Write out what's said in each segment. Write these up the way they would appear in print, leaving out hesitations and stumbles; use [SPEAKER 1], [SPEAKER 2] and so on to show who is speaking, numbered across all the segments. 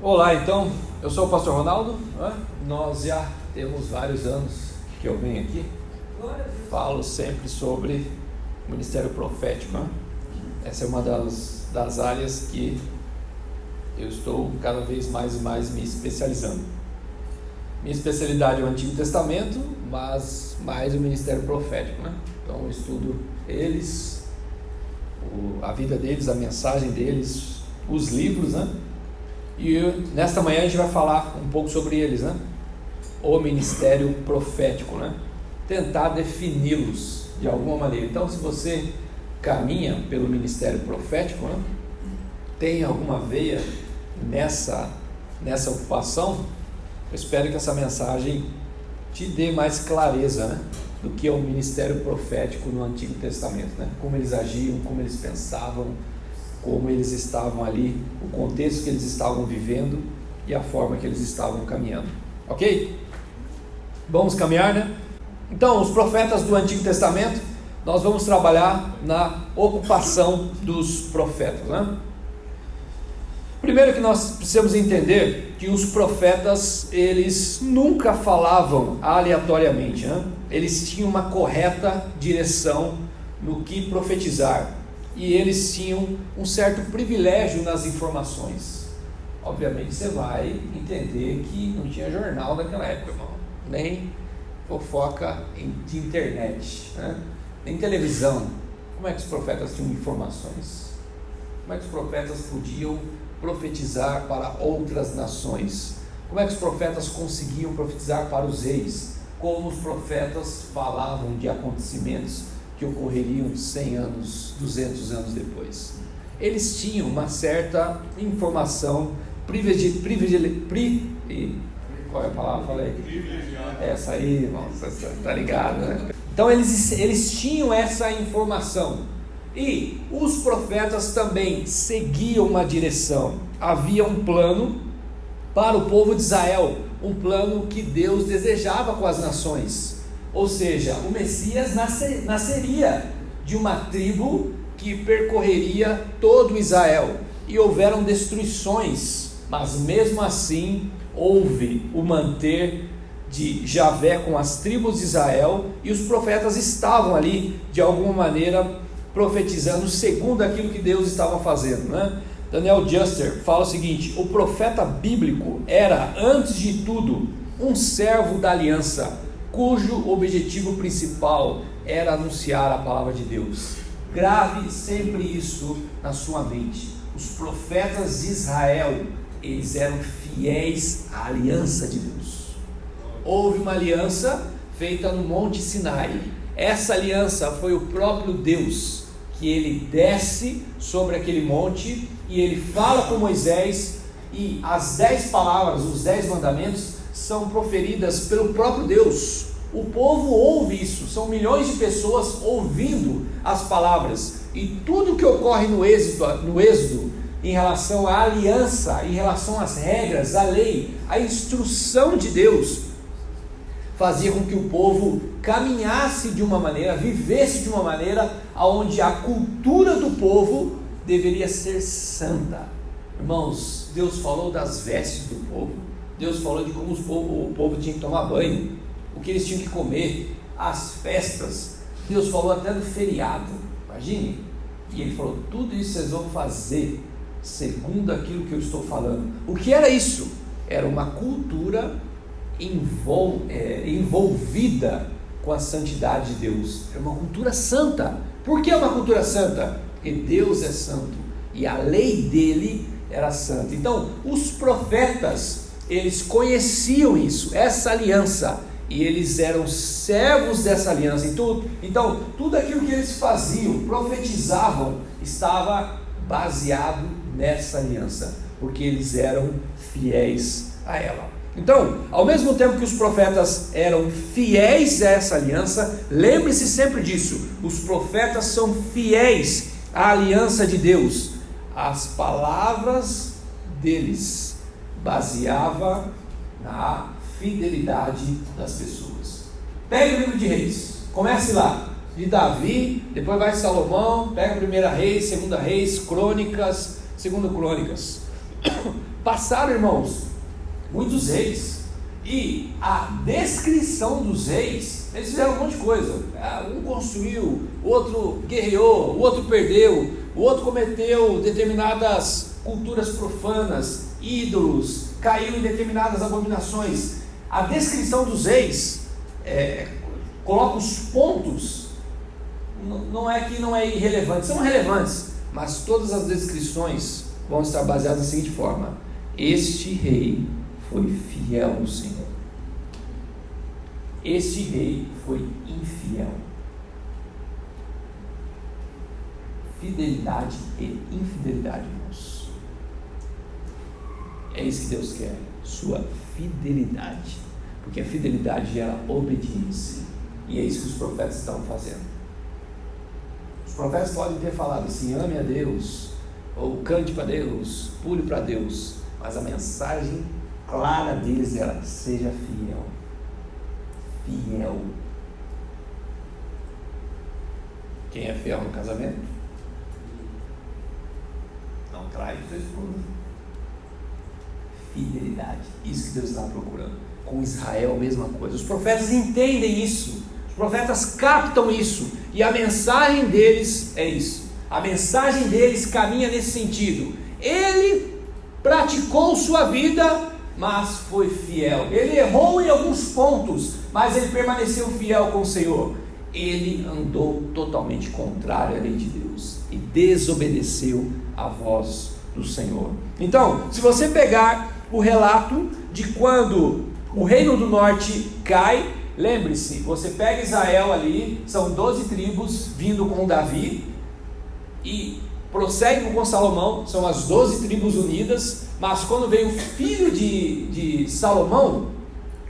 [SPEAKER 1] Olá, então, eu sou o pastor Ronaldo, nós já temos vários anos que eu venho aqui, falo sempre sobre o ministério profético, essa é uma das áreas que eu estou cada vez mais e mais me especializando. Minha especialidade é o Antigo Testamento, mas mais o ministério profético, Então eu estudo eles, a vida deles, a mensagem deles, os livros, E nesta manhã a gente vai falar um pouco sobre eles, O ministério profético, Tentar defini-los de alguma maneira. Então, se você caminha pelo ministério profético, tem alguma veia nessa ocupação, eu espero que essa mensagem te dê mais clareza, do que é o ministério profético no Antigo Testamento, Como eles agiam, como eles pensavam, como eles estavam ali, o contexto que eles estavam vivendo e a forma que eles estavam caminhando, ok? Vamos caminhar, Então, os profetas do Antigo Testamento, nós vamos trabalhar na ocupação dos profetas, Primeiro que nós precisamos entender que os profetas, eles nunca falavam aleatoriamente, Eles tinham uma correta direção no que profetizar, e eles tinham um certo privilégio nas informações. Obviamente você vai entender que não tinha jornal naquela época, irmão, nem fofoca de internet, nem televisão. Como é que os profetas tinham informações? Como é que os profetas podiam profetizar para outras nações? Como é que os profetas conseguiam profetizar para os reis? Como os profetas falavam de acontecimentos que ocorreriam 100 anos, 200 anos depois? Eles tinham uma certa informação qual é a palavra? Falei? Essa aí, irmão, você está ligado, Então eles tinham essa informação, e os profetas também seguiam uma direção. Havia um plano para o povo de Israel, um plano que Deus desejava com as nações. Ou seja, o Messias nasceria de uma tribo que percorreria todo Israel, e houveram destruições, mas mesmo assim houve o manter de Javé com as tribos de Israel, e os profetas estavam ali de alguma maneira profetizando segundo aquilo que Deus estava fazendo, Daniel Juster fala o seguinte: o profeta bíblico era, antes de tudo, um servo da aliança, cujo objetivo principal era anunciar a palavra de Deus. Grave sempre isso na sua mente. Os profetas de Israel, eles eram fiéis à aliança de Deus. Houve uma aliança feita no Monte Sinai. Essa aliança foi o próprio Deus, que ele desce sobre aquele monte e ele fala com Moisés, e as 10 palavras, os 10 mandamentos são proferidas pelo próprio Deus. O povo ouve isso, são milhões de pessoas ouvindo as palavras, e tudo que ocorre no êxodo em relação à aliança, em relação às regras, à lei, à instrução de Deus, fazia com que o povo caminhasse de uma maneira, vivesse de uma maneira onde a cultura do povo deveria ser santa. Irmãos, Deus falou das vestes do povo, Deus falou de como o povo tinha que tomar banho, o que eles tinham que comer, as festas. Deus falou até do feriado, imagine. E ele falou: tudo isso vocês vão fazer segundo aquilo que eu estou falando. O que era isso? Era uma cultura envolvida com a santidade de Deus. Era uma cultura santa. Por que é uma cultura santa? Porque Deus é santo e a lei dele era santa. Então os profetas, eles conheciam isso, essa aliança, e eles eram servos dessa aliança. Então tudo aquilo que eles faziam, profetizavam, estava baseado nessa aliança, porque eles eram fiéis a ela. Então, ao mesmo tempo que os profetas eram fiéis a essa aliança, lembre-se sempre disso: os profetas são fiéis à aliança de Deus. As palavras deles baseavam na fidelidade das pessoas. Pegue o livro de Reis, comece lá, de Davi, depois vai Salomão, pega 1 Reis, 2 Reis, Crônicas, 2 Crônicas. Passaram, irmãos, muitos reis, e a descrição dos reis, eles fizeram um monte de coisa. Um construiu, o outro guerreou, o outro perdeu, o outro cometeu determinadas culturas profanas, ídolos, caiu em determinadas abominações. A descrição dos reis coloca os pontos, não é que não é irrelevante, são relevantes, mas todas as descrições vão estar baseadas da seguinte forma: este rei foi fiel ao Senhor, este rei foi infiel. Fidelidade e infidelidade, irmãos, é isso que Deus quer, sua fidelidade, porque a fidelidade gera obediência, e é isso que os profetas estão fazendo. Os profetas podem ter falado assim: ame a Deus, ou cante para Deus, pule para Deus, mas a mensagem clara deles era: seja fiel. Fiel. Quem é fiel no casamento? Não trai sua esposa. Fidelidade, isso que Deus está procurando. Com Israel a mesma coisa. Os profetas entendem isso, os profetas captam isso, e a mensagem deles é isso. A mensagem deles caminha nesse sentido: ele praticou sua vida, mas foi fiel. Ele errou em alguns pontos, mas ele permaneceu fiel com o Senhor. Ele andou totalmente contrário à lei de Deus e desobedeceu a voz do Senhor. Então, se você pegar o relato de quando o reino do norte cai, lembre-se, você pega Israel ali, são 12 tribos vindo com Davi, e prossegue com Salomão, são as 12 tribos unidas. Mas quando veio o filho de Salomão,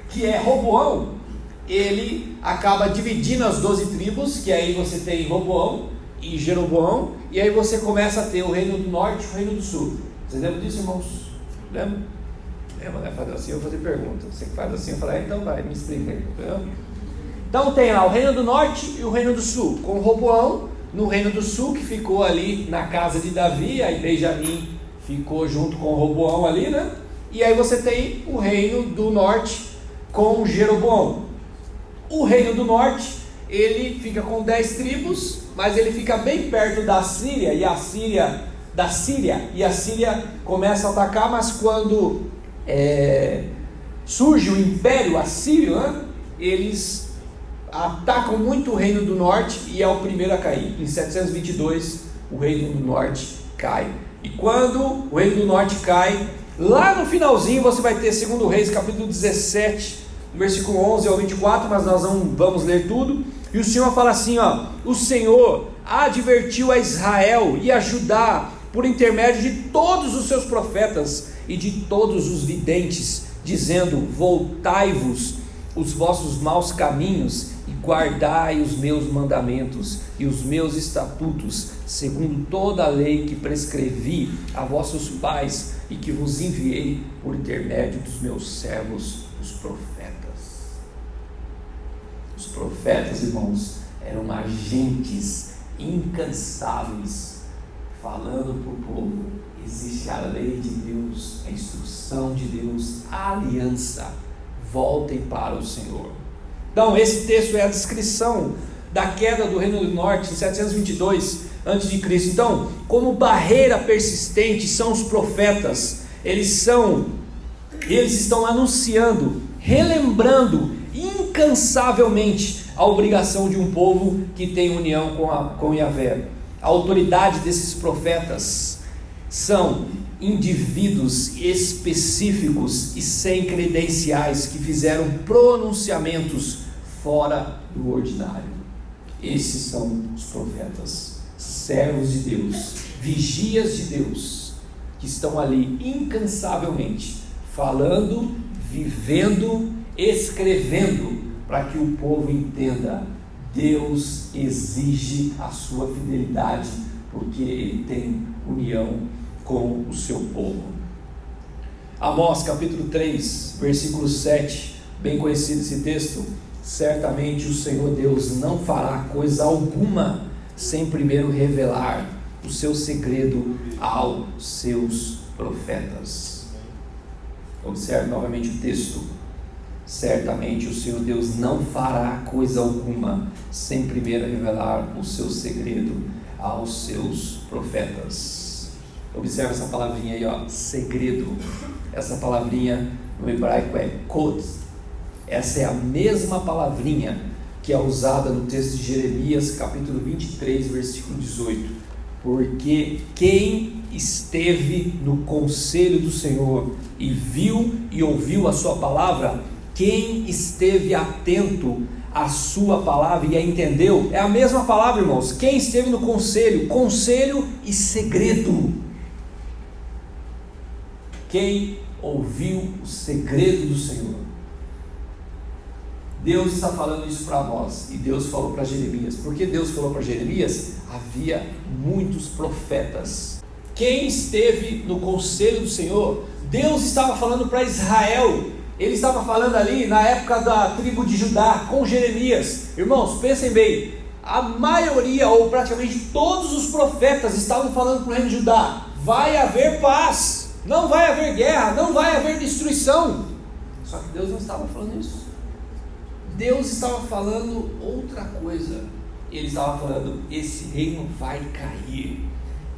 [SPEAKER 1] que é Roboão, ele acaba dividindo as 12 tribos, que aí você tem Roboão e Jeroboão, e aí você começa a ter o reino do norte e o reino do sul. Vocês lembram disso, irmãos? Lembra? Lembra, né? Fazer assim, eu vou fazer pergunta. Você que faz assim, eu falo: então vai, me explica aí. Então tem lá o reino do norte e o reino do sul, com Roboão no reino do sul, que ficou ali na casa de Davi, aí Benjamim ficou junto com Roboão ali, né? E aí você tem o reino do norte com Jeroboão. O reino do norte, ele fica com 10 tribos, mas ele fica bem perto da Síria, e a Síria começa a atacar. Mas quando surge o Império Assírio, né? Eles atacam muito o reino do norte, e é o primeiro a cair. Em 722 o reino do norte cai. E quando o reino do norte cai, lá no finalzinho você vai ter 2 Reis capítulo 17, versículo 11 ao 24, mas nós não vamos ler tudo. E o Senhor fala assim: o Senhor advertiu a Israel e a Judá por intermédio de todos os seus profetas e de todos os videntes, dizendo: voltai-vos os vossos maus caminhos e guardai os meus mandamentos e os meus estatutos, segundo toda a lei que prescrevi a vossos pais e que vos enviei por intermédio dos meus servos, os profetas. Os profetas, irmãos, eram agentes incansáveis, falando para o povo: existe a lei de Deus, a instrução de Deus, a aliança, voltem para o Senhor. Então esse texto é a descrição da queda do reino do norte em 722 a.C. Então, como barreira persistente são os profetas. Eles estão anunciando, relembrando incansavelmente a obrigação de um povo que tem união com Yahvé. A autoridade desses profetas são indivíduos específicos e sem credenciais que fizeram pronunciamentos fora do ordinário. Esses são os profetas, servos de Deus, vigias de Deus, que estão ali incansavelmente falando, vivendo, escrevendo, para que o povo entenda: Deus exige a sua fidelidade, porque Ele tem união com o seu povo. Amós capítulo 3, versículo 7, bem conhecido esse texto: certamente o Senhor Deus não fará coisa alguma sem primeiro revelar o seu segredo aos seus profetas. Observe novamente o texto. Certamente o Senhor Deus não fará coisa alguma sem primeiro revelar o seu segredo aos seus profetas. Observe essa palavrinha aí, ó, segredo. Essa palavrinha no hebraico é kod. Essa é a mesma palavrinha que é usada no texto de Jeremias, capítulo 23, versículo 18. Porque quem esteve no conselho do Senhor e viu e ouviu a sua palavra, quem esteve atento à sua palavra e a entendeu, é a mesma palavra, irmãos. Quem esteve no conselho, conselho e segredo. Quem ouviu o segredo do Senhor. Deus está falando isso para nós, e Deus falou para Jeremias. Por que Deus falou para Jeremias? Havia muitos profetas. Quem esteve no conselho do Senhor, Deus estava falando para Israel. Ele estava falando ali na época da tribo de Judá, com Jeremias. Irmãos, pensem bem, a maioria, ou praticamente todos os profetas estavam falando para o reino de Judá: vai haver paz, não vai haver guerra, não vai haver destruição. Só que Deus não estava falando isso. Deus estava falando outra coisa. Ele estava falando: esse reino vai cair,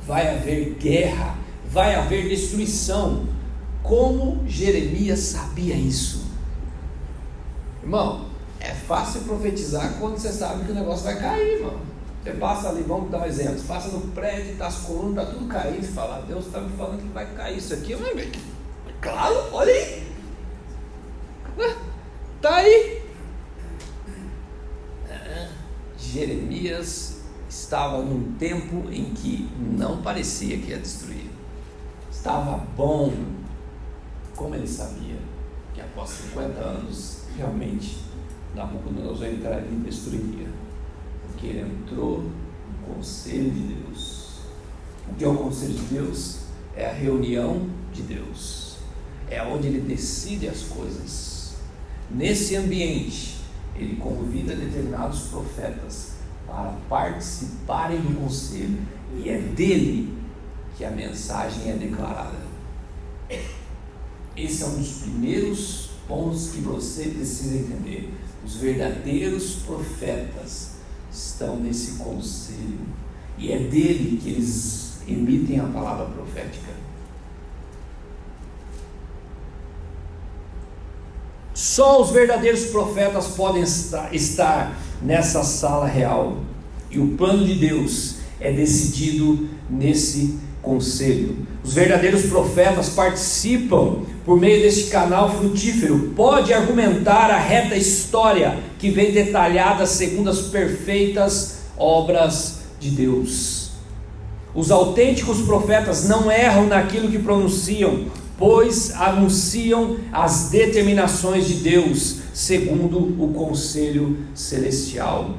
[SPEAKER 1] vai haver guerra, vai haver destruição. Como Jeremias sabia isso? Irmão, é fácil profetizar quando você sabe que o negócio vai cair, irmão. Você passa ali, vamos dar um exemplo, você passa no prédio, as colunas, está tudo caindo, você fala: Deus está me falando que vai cair isso aqui. Claro, olha aí, está aí. Jeremias estava num tempo em que não parecia que ia destruir. Estava bom. Como ele sabia que após 50 anos realmente Nabucodonosor entraria e destruiria? Porque ele entrou no conselho de Deus. O que é o conselho de Deus? É a reunião de Deus, é onde ele decide as coisas. Nesse ambiente ele convida determinados profetas para participarem do conselho, e é dele que a mensagem é declarada. Esse é um dos primeiros pontos que você precisa entender. Os verdadeiros profetas estão nesse conselho, e é dele que eles emitem a palavra profética. Só os verdadeiros profetas podem estar nessa sala real, e o plano de Deus é decidido nesse conselho. Os verdadeiros profetas participam por meio deste canal frutífero, pode argumentar a reta história que vem detalhada segundo as perfeitas obras de Deus. Os autênticos profetas não erram naquilo que pronunciam, pois anunciam as determinações de Deus segundo o conselho celestial.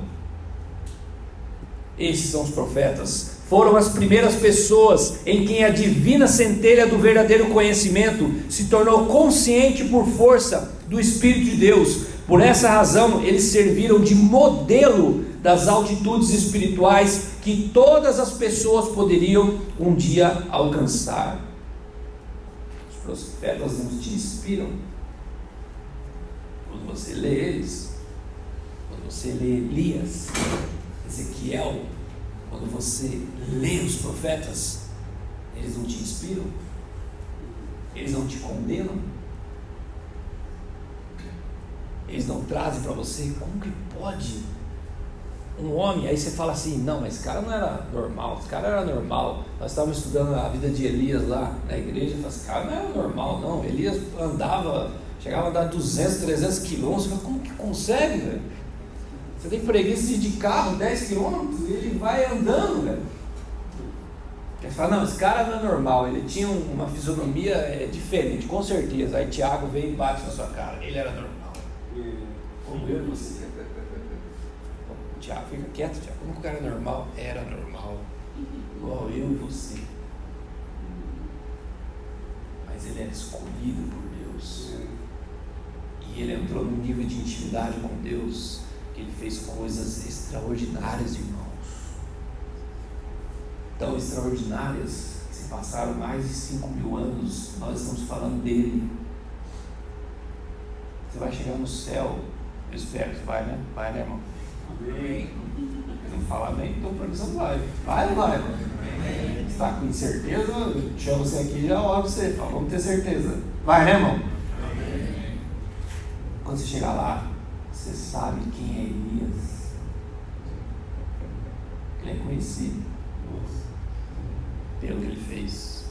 [SPEAKER 1] Esses são os profetas. Foram as primeiras pessoas em quem a divina centelha do verdadeiro conhecimento se tornou consciente por força do Espírito de Deus. Por essa razão, eles serviram de modelo das altitudes espirituais que todas as pessoas poderiam um dia alcançar. Os profetas não te inspiram? Quando você lê eles, quando você lê Elias, Ezequiel, quando você lê os profetas, eles não te inspiram? Eles não te condenam? Eles não trazem para você: como que pode um homem? Aí você fala assim: não, mas esse cara não era normal, esse cara era normal. Nós estávamos estudando a vida de Elias lá na igreja, e esse cara não era normal não. Elias andava, chegava a andar 200, 300 quilômetros. Como que consegue, velho? Você tem preguiça de ir de carro 10 quilômetros e ele vai andando, velho. Você fala: não, esse cara não é normal, ele tinha uma fisionomia diferente, com certeza. Aí Tiago vem e bate na sua cara: ele era normal. Como eu e você. Tiago, fica quieto, Tiago. Como que o cara é normal? Era normal, igual eu e você. Mas ele era escolhido por Deus, e ele entrou num nível de intimidade com Deus, que ele fez coisas extraordinárias, irmãos. tão extraordinárias, que se passaram mais de 5.000 anos, nós estamos falando dele. Você vai chegar no céu, eu espero que vai, né? Vai, né, irmão? Amém. Não fala amém, então para mim você não vai. Vai ou vai, irmão? Você está com incerteza? Chama você aqui e já ora para você. Fala, vamos ter certeza. Vai, né, irmão? Amém. Quando você chegar lá, você sabe quem é Elias. Ele é conhecido pelo que ele fez.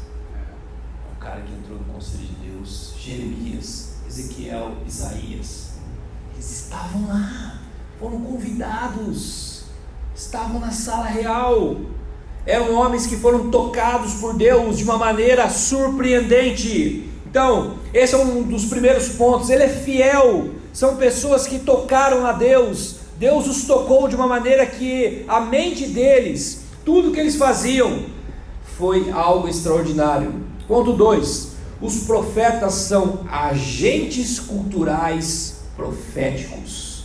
[SPEAKER 1] O cara que entrou no conselho de Deus, Jeremias, Ezequiel, Isaías, eles estavam lá, foram convidados, estavam na sala real, eram homens que foram tocados por Deus de uma maneira surpreendente. Então, esse é um dos primeiros pontos. Ele é fiel, são pessoas que tocaram a Deus, Deus os tocou de uma maneira que a mente deles, tudo que eles faziam, foi algo extraordinário. Ponto 2, os profetas são agentes culturais proféticos.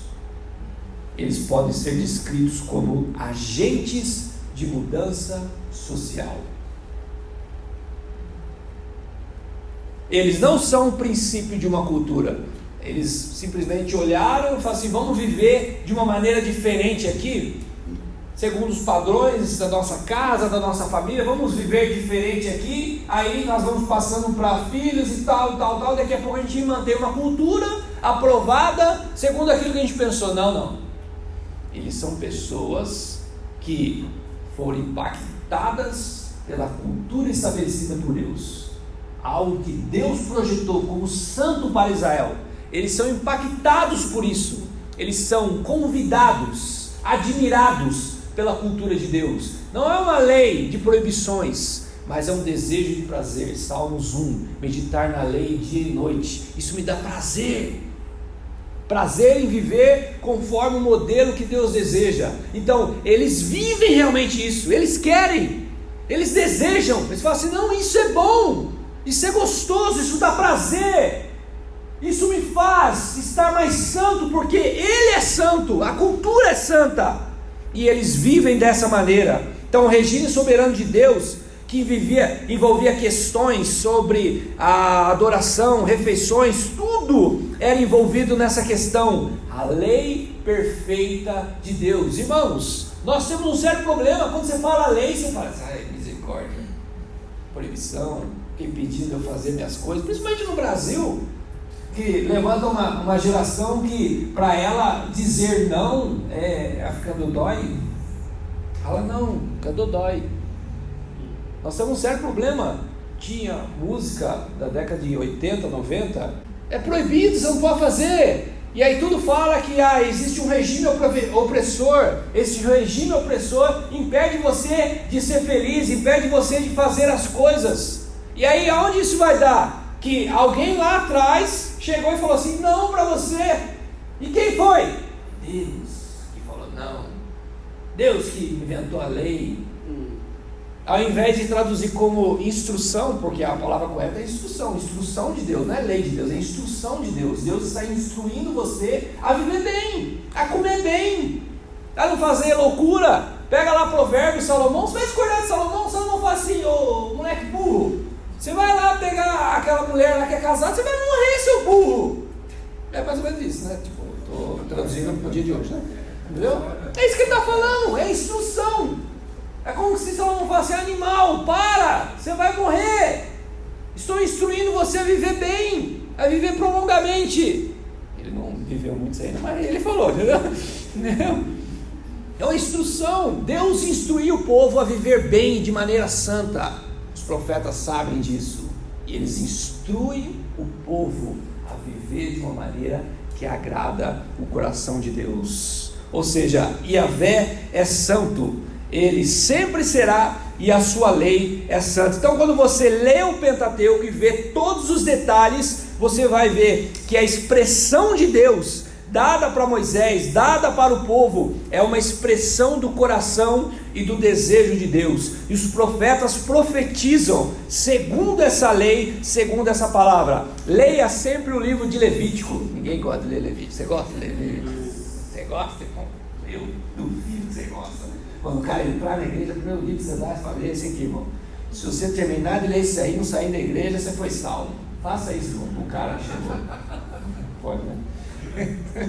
[SPEAKER 1] Eles podem ser descritos como agentes de mudança social. Eles não são o princípio de uma cultura. Eles simplesmente olharam e falaram assim: vamos viver de uma maneira diferente aqui, segundo os padrões da nossa casa, da nossa família, vamos viver diferente aqui, aí nós vamos passando para filhos e tal, daqui a pouco a gente mantém uma cultura aprovada, segundo aquilo que a gente pensou. Não, eles são pessoas que foram impactadas pela cultura estabelecida por Deus, algo que Deus projetou como santo para Israel. Eles são impactados por isso, eles são convidados, admirados pela cultura de Deus. Não é uma lei de proibições, mas é um desejo de prazer. Salmos 1, meditar na lei dia e noite, isso me dá prazer em viver conforme o modelo que Deus deseja. Então, eles vivem realmente isso, eles querem, eles desejam, eles falam assim: não, isso é bom, isso é gostoso, isso dá prazer, isso me faz estar mais santo, porque Ele é santo, a cultura é santa, e eles vivem dessa maneira. Então, o regime soberano de Deus, que envolvia questões sobre a adoração, refeições, tudo era envolvido nessa questão, a lei perfeita de Deus. Irmãos, nós temos um sério problema. Quando você fala lei, você fala: ai, misericórdia, proibição, impedindo eu fazer minhas coisas, principalmente no Brasil, que levanta uma geração que para ela dizer não fica dodói. Fala não, fica dodói. Nós temos um sério problema. Tinha música da década de 80, 90, é proibido, você não pode fazer. E aí tudo fala que existe um regime opressor. Esse regime opressor impede você de ser feliz, impede você de fazer as coisas. E aí aonde isso vai dar? Que alguém lá atrás chegou e falou assim: não para você. E quem foi? Deus que falou não. Deus que inventou a lei. Ao invés de traduzir como instrução, porque a palavra correta é instrução de Deus, não é lei de Deus, é instrução de Deus. Deus está instruindo você a viver bem, a comer bem, a não fazer loucura. Pega lá Provérbios, Salomão, você vai discordar de Salomão fala assim: ô moleque burro, você vai lá pegar aquela mulher lá que é casada, você vai morrer, seu burro. É mais ou menos isso, né? Tipo, estou traduzindo para o dia de hoje, né? Entendeu? É isso que ele está falando, é instrução. É como se Salomão falasse: animal, para, você vai morrer. Estou instruindo você a viver bem, a viver prolongamente. Ele não viveu muito isso ainda, mas ele falou, entendeu? É uma instrução. Deus instruiu o povo a viver bem de maneira santa. Os profetas sabem disso, e eles instruem o povo a viver de uma maneira que agrada o coração de Deus. Ou seja, Yahvé é santo, Ele sempre será, e a sua lei é santa. Então, quando você lê o Pentateuco e vê todos os detalhes, você vai ver que a expressão de Deus dada para Moisés, dada para o povo, é uma expressão do coração e do desejo de Deus. E os profetas profetizam segundo essa lei, segundo essa palavra. Leia sempre o livro de Levítico. Ninguém gosta de ler Levítico. Você gosta de ler Levítico? Você gosta? Eu duvido que você gosta. Quando o cara entrar na igreja, o primeiro livro que você dá, você fala, esse aqui, irmão. Se você terminar de ler isso aí, não sair da igreja, você foi salvo. Faça isso, irmão. O cara chegou. Pode, né?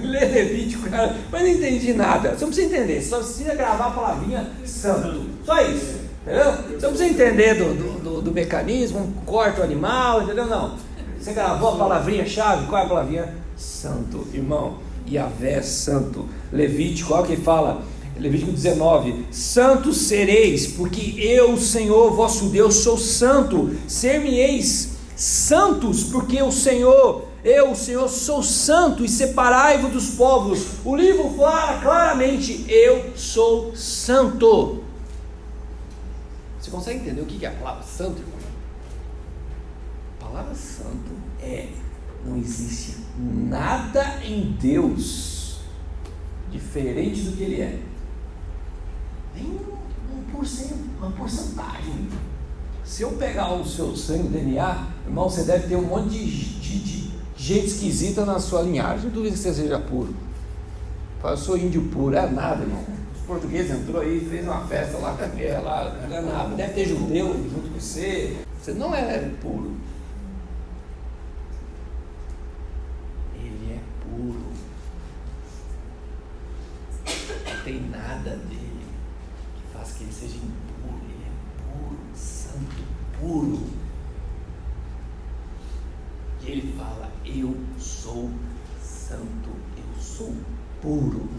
[SPEAKER 1] Lê Levítico, cara, mas não entendi nada. Você não precisa entender, só precisa gravar a palavrinha santo. Só isso, entendeu? Você não precisa entender do mecanismo, corta o animal, entendeu? Não. Você gravou a palavrinha-chave, qual é a palavrinha? Santo, irmão. Yahvé santo. Levítico, olha o que fala. Levítico 19: santos sereis, porque eu, Senhor vosso Deus, sou santo. Ser-me-eis santos, porque eu, o Senhor, sou santo, e separai-vos dos povos. O livro fala claramente: eu sou santo. Você consegue entender o que é a palavra santo, irmão? A palavra santo não existe nada em Deus diferente do que Ele é. Nem uma porcentagem. Se eu pegar o seu sangue, DNA, irmão, você deve ter um monte de gente esquisita na sua linhagem. Eu duvido que você seja puro. Fala, eu sou índio puro. É nada, irmão. Os portugueses entrou aí, fez uma festa lá com a guerra, lá, não é nada. Deve ter judeu junto com você. Você não é puro. Ele é puro. Não tem nada dele que faz que ele seja impuro. Ele é puro, santo, puro. E ele fala: eu sou santo, eu sou puro.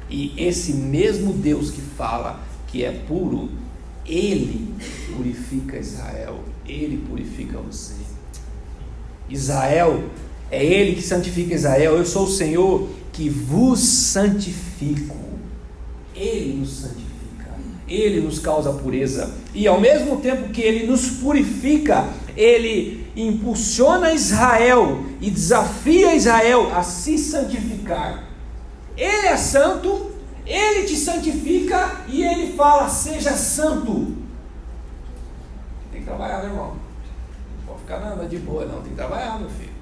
[SPEAKER 1] E esse mesmo Deus que fala que é puro, Ele purifica Israel, Ele purifica você. Israel, é Ele que santifica Israel. Eu sou o Senhor que vos santifico. Ele nos santifica, Ele nos causa pureza, e ao mesmo tempo que Ele nos purifica, Ele impulsiona Israel e desafia Israel a se santificar. Ele é santo, Ele te santifica e Ele fala: seja santo. Tem que trabalhar, meu irmão. Não pode ficar nada de boa, não. Tem que trabalhar, meu filho.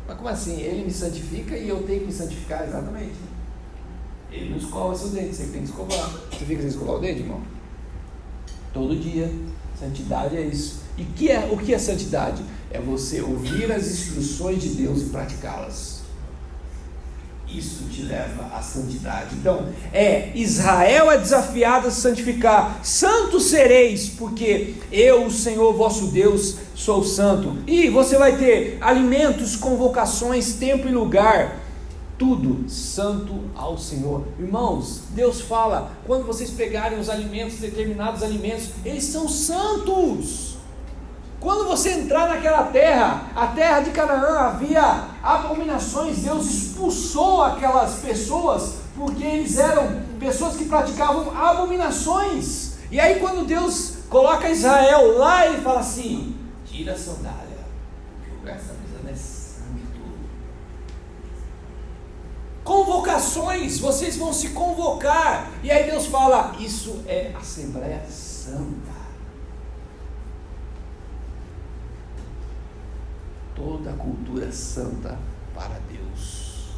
[SPEAKER 1] Mas como assim? Ele me santifica e eu tenho que me santificar? Exatamente. Ele não escova seu dente, você tem que escovar. Você fica sem escovar o dente, irmão? Todo dia. Santidade é isso. E o que é santidade? É você ouvir as instruções de Deus e praticá-las. Isso te leva à santidade. Então, Israel é desafiado a se santificar. Santos sereis, porque eu, o Senhor vosso Deus, sou santo. E você vai ter alimentos, convocações, tempo e lugar. Tudo santo ao Senhor. Irmãos, Deus fala: quando vocês pegarem os alimentos, determinados alimentos, eles são santos. Quando você entrar naquela terra, a terra de Canaã, havia abominações. Deus expulsou aquelas pessoas, porque eles eram pessoas que praticavam abominações. E aí quando Deus coloca Israel lá, Ele fala assim: tira a sandália, porque o lugar dessa mesa é santo. Convocações, vocês vão se convocar. E aí Deus fala: isso é Assembleia Santa. Toda a cultura santa para Deus.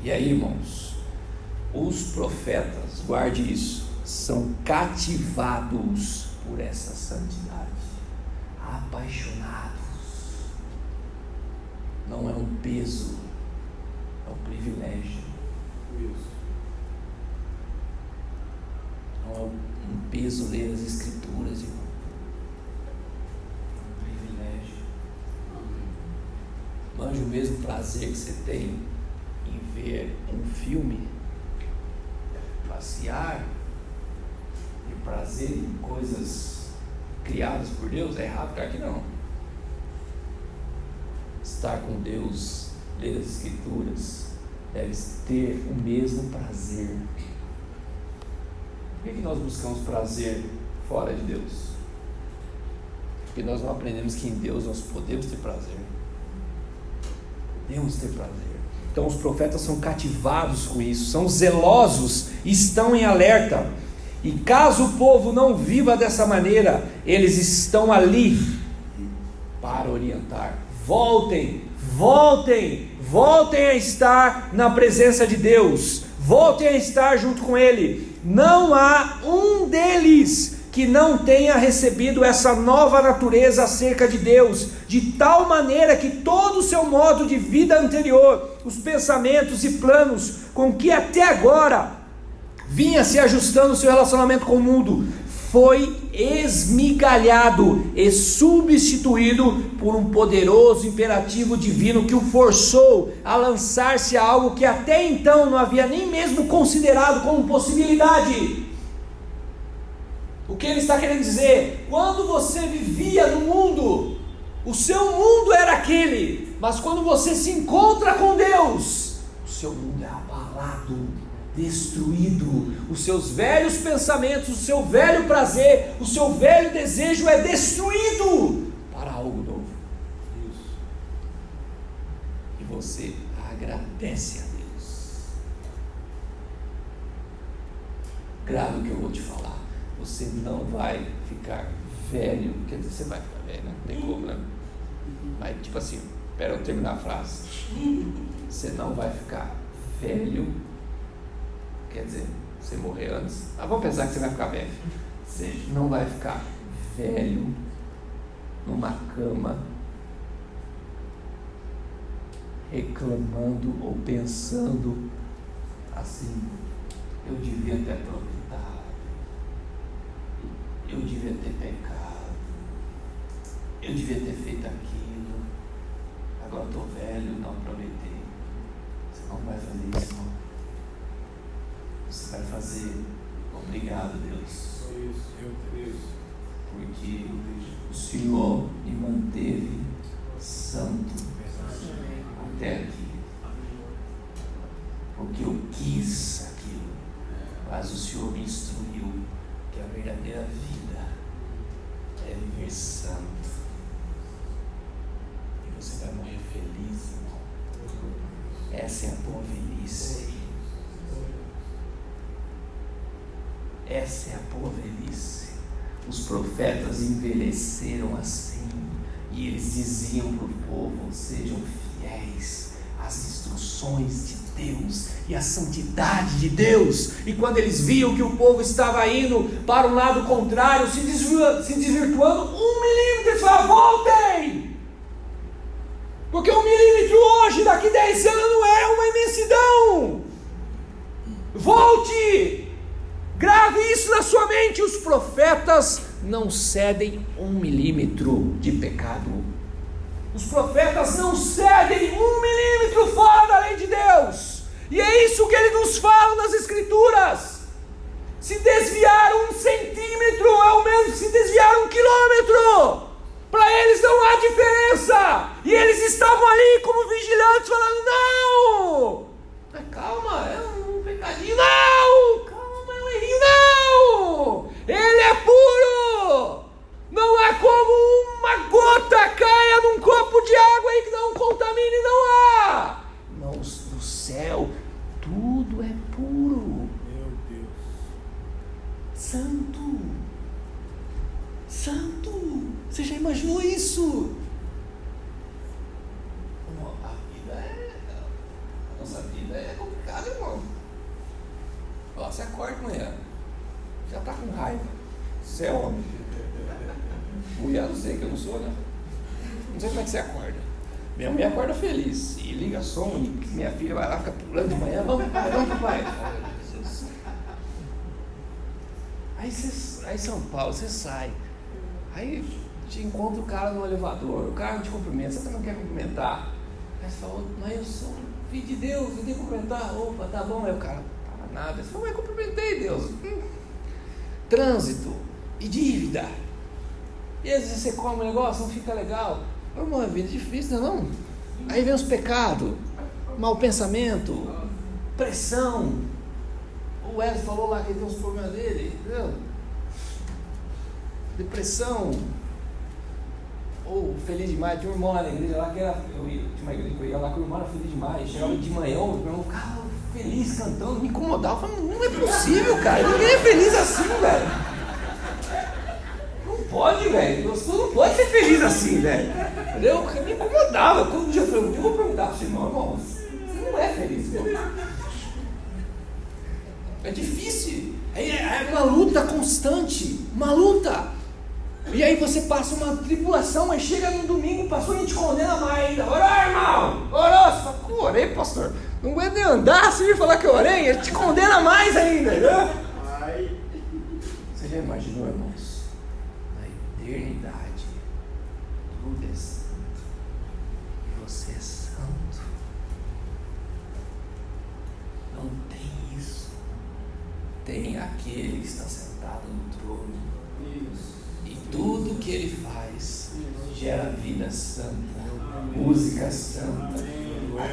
[SPEAKER 1] E aí, irmãos, os profetas, guarde isso, são cativados por essa santidade, apaixonados. Não é um peso, é um privilégio. Não é um peso ler as Escrituras, irmão. Manja o mesmo prazer que você tem em ver um filme, passear, e prazer em coisas criadas por Deus. É errado, claro que não. Estar com Deus, ler as Escrituras, deve ter o mesmo prazer. Por que nós buscamos prazer fora de Deus? Porque nós não aprendemos que em Deus nós podemos ter prazer. Podemos ter prazer. Então os profetas são cativados com isso, são zelosos, estão em alerta. E caso o povo não viva dessa maneira, eles estão ali para orientar. Voltem a estar na presença de Deus. voltem a estar junto com Ele. Não há um deles que não tenha recebido essa nova natureza acerca de Deus, de tal maneira que todo o seu modo de vida anterior, os pensamentos e planos com que até agora vinha se ajustando o seu relacionamento com o mundo, foi esmigalhado e substituído por um poderoso imperativo divino que o forçou a lançar-se a algo que até então não havia nem mesmo considerado como possibilidade. O que ele está querendo dizer? Quando você vivia no mundo, o seu mundo era aquele, mas quando você se encontra com Deus, o seu mundo é abalado, destruído, os seus velhos pensamentos, o seu velho prazer, o seu velho desejo é destruído para algo novo. Isso. E você agradece a Deus. Grave o que eu vou te falar. Você não vai ficar velho, quer dizer, você vai ficar velho, né? Não tem como, né? Mas tipo assim, espera eu terminar a frase. Você não vai ficar velho, quer dizer, você morrer antes. Vamos pensar que você vai ficar velho. Você não vai ficar velho numa cama reclamando ou pensando assim: eu devia ter aproveitado, eu devia ter pecado, eu devia ter feito aquilo, agora estou velho, não aproveitei. Você não vai fazer isso, não. Você vai fazer: obrigado, Deus, porque o Senhor me manteve santo até aqui, porque eu quis aquilo, mas o Senhor me instruiu que a verdadeira vida é viver santo, e você vai morrer feliz, irmão. Essa é a tua velhice. Essa é a tua velhice. Os profetas envelheceram assim, e eles diziam para o povo: sejam fiéis às instruções de Deus e à santidade de Deus. E quando eles viam que o povo estava indo para um lado contrário, se desvirtuando 1 milímetro, eles falavam: voltem, porque 1 milímetro hoje, daqui 10 anos, é uma imensidão. Volte. Grave isso na sua mente: os profetas não cedem 1 milímetro de pecado. Os profetas não cedem 1 milímetro fora da lei de Deus. E é isso que ele nos fala nas Escrituras. Se desviar 1 centímetro é o mesmo que se desviar 1 quilômetro. Para eles não há diferença. E eles estavam ali como vigilantes, falando: não, calma, é um pecadinho, não, calma, é um errinho, não, ele é puro. Não há como uma gota caia num copo de água e que não contamine, não há. No céu tudo é puro. Meu Deus. Santo. Santo. Você já imaginou isso? A nossa vida é complicada, irmão. Você acorda de manhã, já está com raiva. Você é homem. Mulher, não sei, que eu não sou, né? Não sei como é que você acorda. Minha mulher acorda feliz e liga som, e minha filha vai lá, fica pulando de manhã: vamos pro pai. Aí São Paulo, você sai, aí te encontra o cara no elevador, o cara não te cumprimenta, você também não quer cumprimentar. Aí você fala: mas eu sou filho de Deus, eu tenho que cumprimentar. Opa, tá bom. Aí o cara: fala nada. Você fala: mas cumprimentei Deus. Trânsito e dívida. E às vezes você come um negócio, não fica legal. Irmão, a vida é difícil, não é não? Aí vem os pecados, mau pensamento, pressão. O Wesley falou lá que ele tem uns problemas dele, entendeu? Depressão. Ou feliz demais. Tinha um irmão lá na igreja lá que era. Tinha uma igreja que eu ia lá que o irmão era feliz demais. Chegava de manhã, o irmão ficava feliz cantando, me incomodava. Eu falava: não é possível, cara. Ninguém é feliz assim, velho. Pode, velho, você não pode ser feliz assim, velho. Eu me incomodava. Todo dia eu falei: eu vou perguntar para o irmão: você não é feliz, irmão. É difícil. É uma luta constante. Uma luta. E aí você passa uma tribulação, mas chega no domingo, o pastor, a gente condena mais ainda. Orou, irmão? Orou? Você fala, orei, pastor. Não aguento nem andar, você me falar que eu orei, ele te condena mais ainda, né? Você já imaginou, irmãos? Na eternidade, tudo é santo. E você é santo. Não tem isso. Tem aquele que está sentado no trono. E tudo que ele faz gera vida santa, música santa.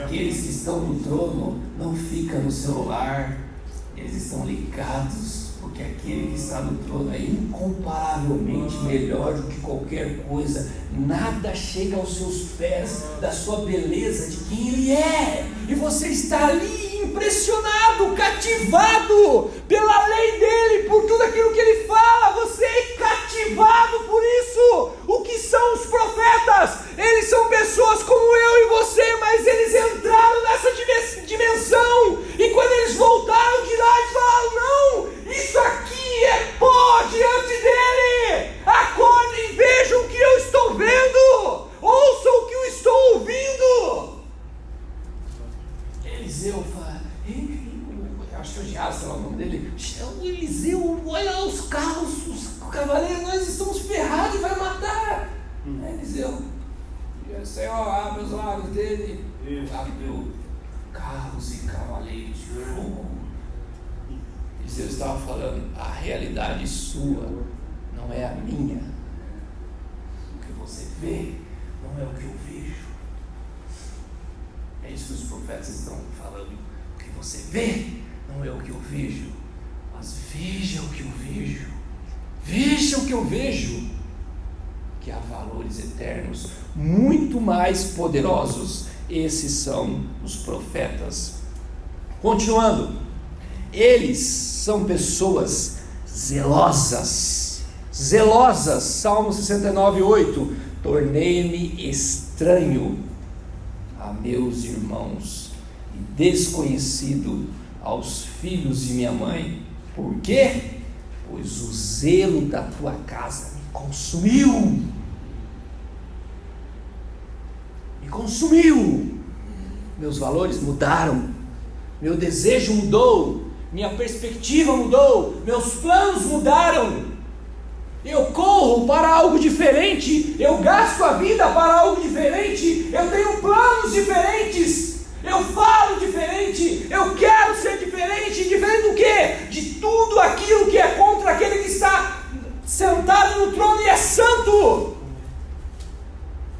[SPEAKER 1] Aqueles que estão no trono não ficam no celular, eles estão ligados, porque aquele que está no trono é incomparavelmente melhor do que qualquer coisa. Nada chega aos seus pés da sua beleza, de quem ele é, e você está ali impressionado, cativado pela lei dele, por tudo aquilo que ele fala. Você é cativado por isso. O que são os profetas? Eles são pessoas como eu e você, mas eles entraram nessa dimensão, e quando eles voltaram de lá, eles falaram, não, isso aqui é pó diante dele. Acordem e vejam o que eu estou vendo, ouçam o que eu estou ouvindo. Eliseu fala, acho que é o Geazi, sei lá o nome dele. O Eliseu, olha os carros, os cavaleiros, nós estamos ferrados e vai matar. Eliseu, o Senhor abre os lábios dele, abriu carros e cavaleiros de fogo. Eliseu estava falando, a realidade sua não é a minha. O que você vê não é o que eu vejo. É isso que os profetas estão falando. O que você vê não é o que eu vejo, mas veja o que eu vejo. Veja o que eu vejo. Que há valores eternos muito mais poderosos. Esses são os profetas. Continuando, eles são pessoas zelosas. Zelosas. Salmo 69:8. Tornei-me estranho a meus irmãos e desconhecido aos filhos de minha mãe. Por quê? Pois o zelo da tua casa me consumiu. Me consumiu. Meus valores mudaram. Meu desejo mudou. Minha perspectiva mudou. Meus planos mudaram. Eu corro para algo diferente. Eu gasto a vida para algo diferente. Eu tenho planos diferentes. Eu falo diferente. Eu quero ser diferente. Diferente do quê? De tudo aquilo que é contra aquele que está sentado no trono e é santo.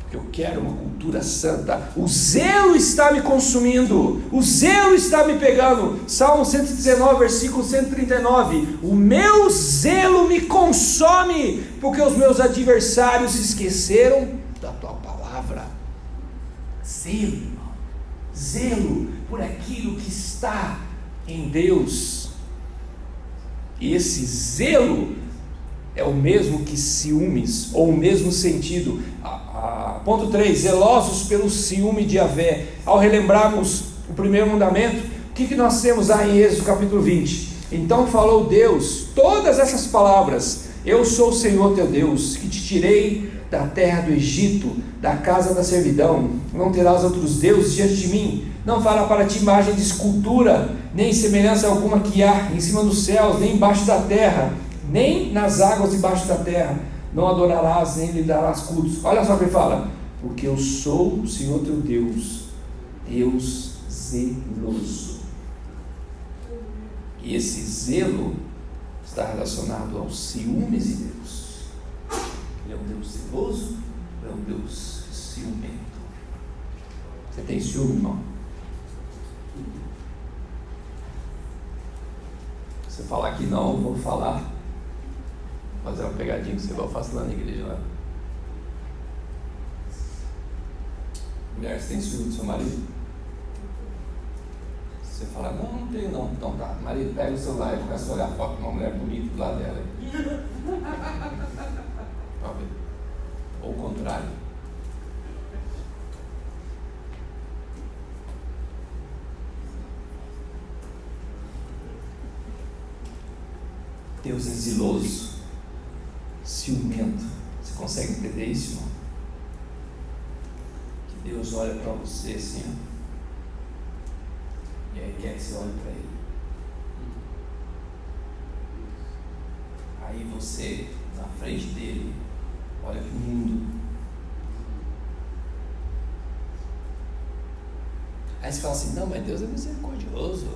[SPEAKER 1] Porque eu quero uma cultura santa. O zelo está me consumindo. O zelo está me pegando. Salmo 119, versículo 139. O meu zelo me consome, porque os meus adversários esqueceram da tua palavra. Zelo, irmão. Zelo por aquilo que está em Deus. E esse zelo é o mesmo que ciúmes, ou o mesmo sentido. Ponto 3, zelosos pelo ciúme de Yahvé. Ao relembrarmos o primeiro mandamento, o que nós temos lá em Êxodo capítulo 20? Então falou Deus todas essas palavras: eu sou o Senhor teu Deus, que te tirei da terra do Egito, da casa da servidão. Não terás outros deuses diante de mim. Não fará para ti imagem de escultura, nem semelhança alguma que há em cima dos céus, nem embaixo da terra, nem nas águas debaixo da terra. Não adorarás, nem lhe darás cultos. Olha só o que ele fala: porque eu sou o Senhor teu Deus, Deus zeloso. E esse zelo está relacionado aos ciúmes de Deus. Ele é um Deus zeloso ou é um Deus ciumento? Você tem ciúme, irmão? Se você falar que não, eu vou falar. Vou fazer uma pegadinha que você vai fazer lá na igreja. Lá. Mulher, você tem ciúme do seu marido? Se você falar, não, não tenho não. Então tá, marido, pega o celular e começa a olhar a foto de uma mulher bonita do lado dela. Ou o contrário. Deus é zeloso, ciumento. Você consegue entender isso, irmão? Que Deus olha para você assim, ó, e aí quer que você olhe para Ele. Aí você, na frente dele, olha para o mundo. Aí você fala assim, não, mas Deus é misericordioso,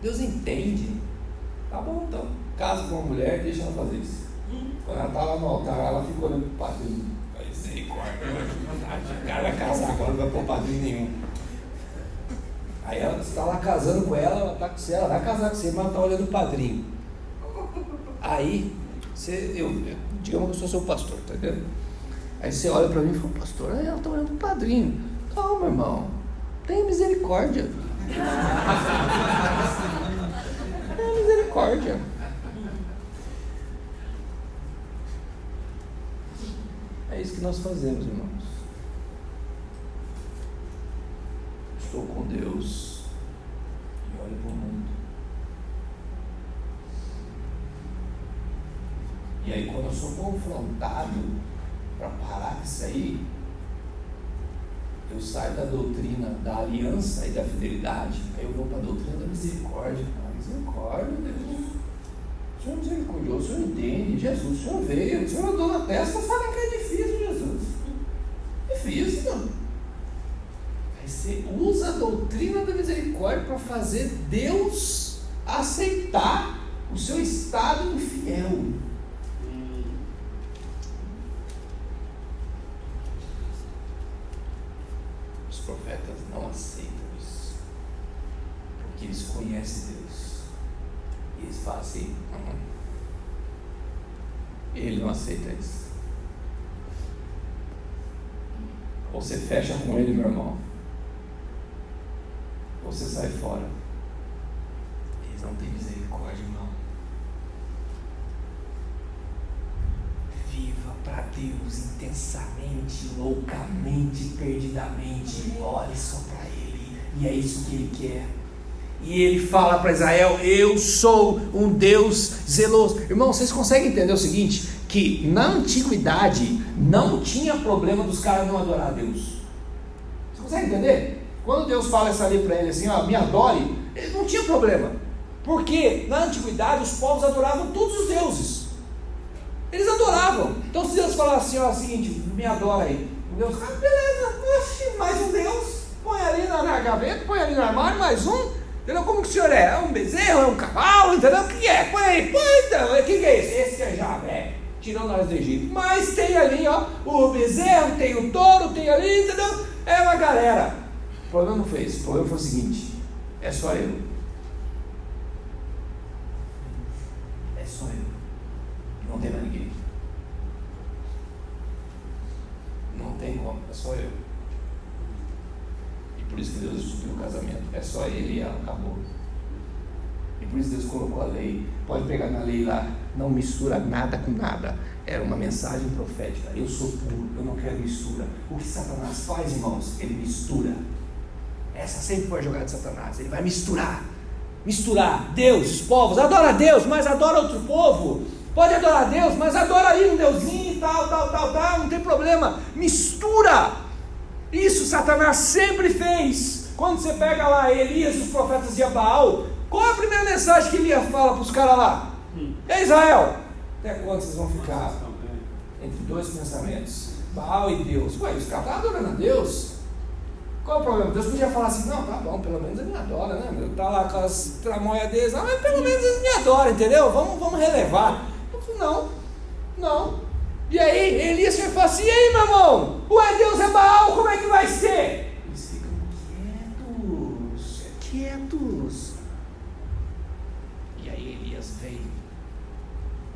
[SPEAKER 1] Deus entende. Tá bom, então, casa com uma mulher, deixa ela fazer isso. Quando ela está lá no altar, ela fica olhando para o padrinho. Misericórdia, o cara vai casar agora, não vai pôr padrinho nenhum. Aí ela, você está lá casando com ela está com você, ela vai casar com você, mas está olhando o padrinho. Aí, digamos que eu sou seu pastor, tá entendendo? Aí você olha para mim e fala, pastor, ela está olhando o padrinho. Calma, irmão, tenha misericórdia. Tenha misericórdia. É isso que nós fazemos, irmãos. Estou com Deus e olho para o mundo. E aí, quando eu sou confrontado para parar com isso aí, eu saio da doutrina da aliança e da fidelidade, aí eu vou para a doutrina da misericórdia. Misericórdia, Deus. O Senhor é misericordioso, o Senhor entende. Jesus, o Senhor veio, o Senhor andou na terra, você sabe que é difícil, Jesus. Difícil, não. Aí você usa a doutrina da misericórdia para fazer Deus aceitar o seu estado infiel. Os profetas não aceitam isso, porque eles conhecem Deus. E eles falam assim, ele não aceita isso. Ou você fecha com ele, meu irmão, ou você sai fora. Eles não têm misericórdia, irmão. Viva para Deus intensamente, loucamente, perdidamente. Olhe só para Ele, e é isso que Ele quer. E Ele fala para Israel, eu sou um Deus zeloso. Irmão, vocês conseguem entender o seguinte? Que na antiguidade não tinha problema dos caras não adorar a Deus. Você consegue entender? Quando Deus fala essa lei para ele assim, ó, me adore, ele não tinha problema. Porque na antiguidade os povos adoravam todos os deuses. Eles adoravam. Então se Deus falar assim, ó, seguinte, me adora aí. Deus, beleza, oxe, mais um Deus. Põe ali na gaveta, põe ali no armário, mais um. Entendeu? Como que o senhor é? É um bezerro? É um cavalo? Entendeu? O que é? Põe aí, põe então. O que é esse? Esse é Javé, tirou nós do Egito. Mas tem ali, ó, o bezerro, tem o touro, tem ali, entendeu? É uma galera. O problema não foi esse. O problema foi o seguinte: é só eu. É só eu. Não tem mais ninguém. Não tem como, é só eu. Por isso que Deus instituiu o casamento. É só ele e ela, acabou. E por isso Deus colocou a lei. Pode pegar na lei lá, não mistura nada com nada. Era uma mensagem profética. Eu sou puro, eu não quero mistura. O que Satanás faz, irmãos? Ele mistura. Essa sempre foi a jogada de Satanás. Ele vai misturar. Misturar Deus, os povos. Adora Deus, mas adora outro povo. Pode adorar Deus, mas adora aí um deusinho e tal. Não tem problema. Mistura. Isso Satanás sempre fez. Quando você pega lá Elias e os profetas de Baal, qual é a primeira mensagem que Elias fala para os caras lá? Ei, Israel, até quando vocês vão ficar entre dois pensamentos? Baal e Deus. Ué, os caras estão adorando a Deus. Qual é o problema? Deus podia falar assim, não, tá bom, pelo menos ele me adora, né? Meu? Tá lá com as tramóias deles, mas pelo menos eles me adoram, entendeu? Vamos relevar. Eu falei, não. E aí, Elias fala assim, e aí, meu irmão? Ué, Deus é Baal, como é que vai ser? Eles ficam quietos. E aí Elias vem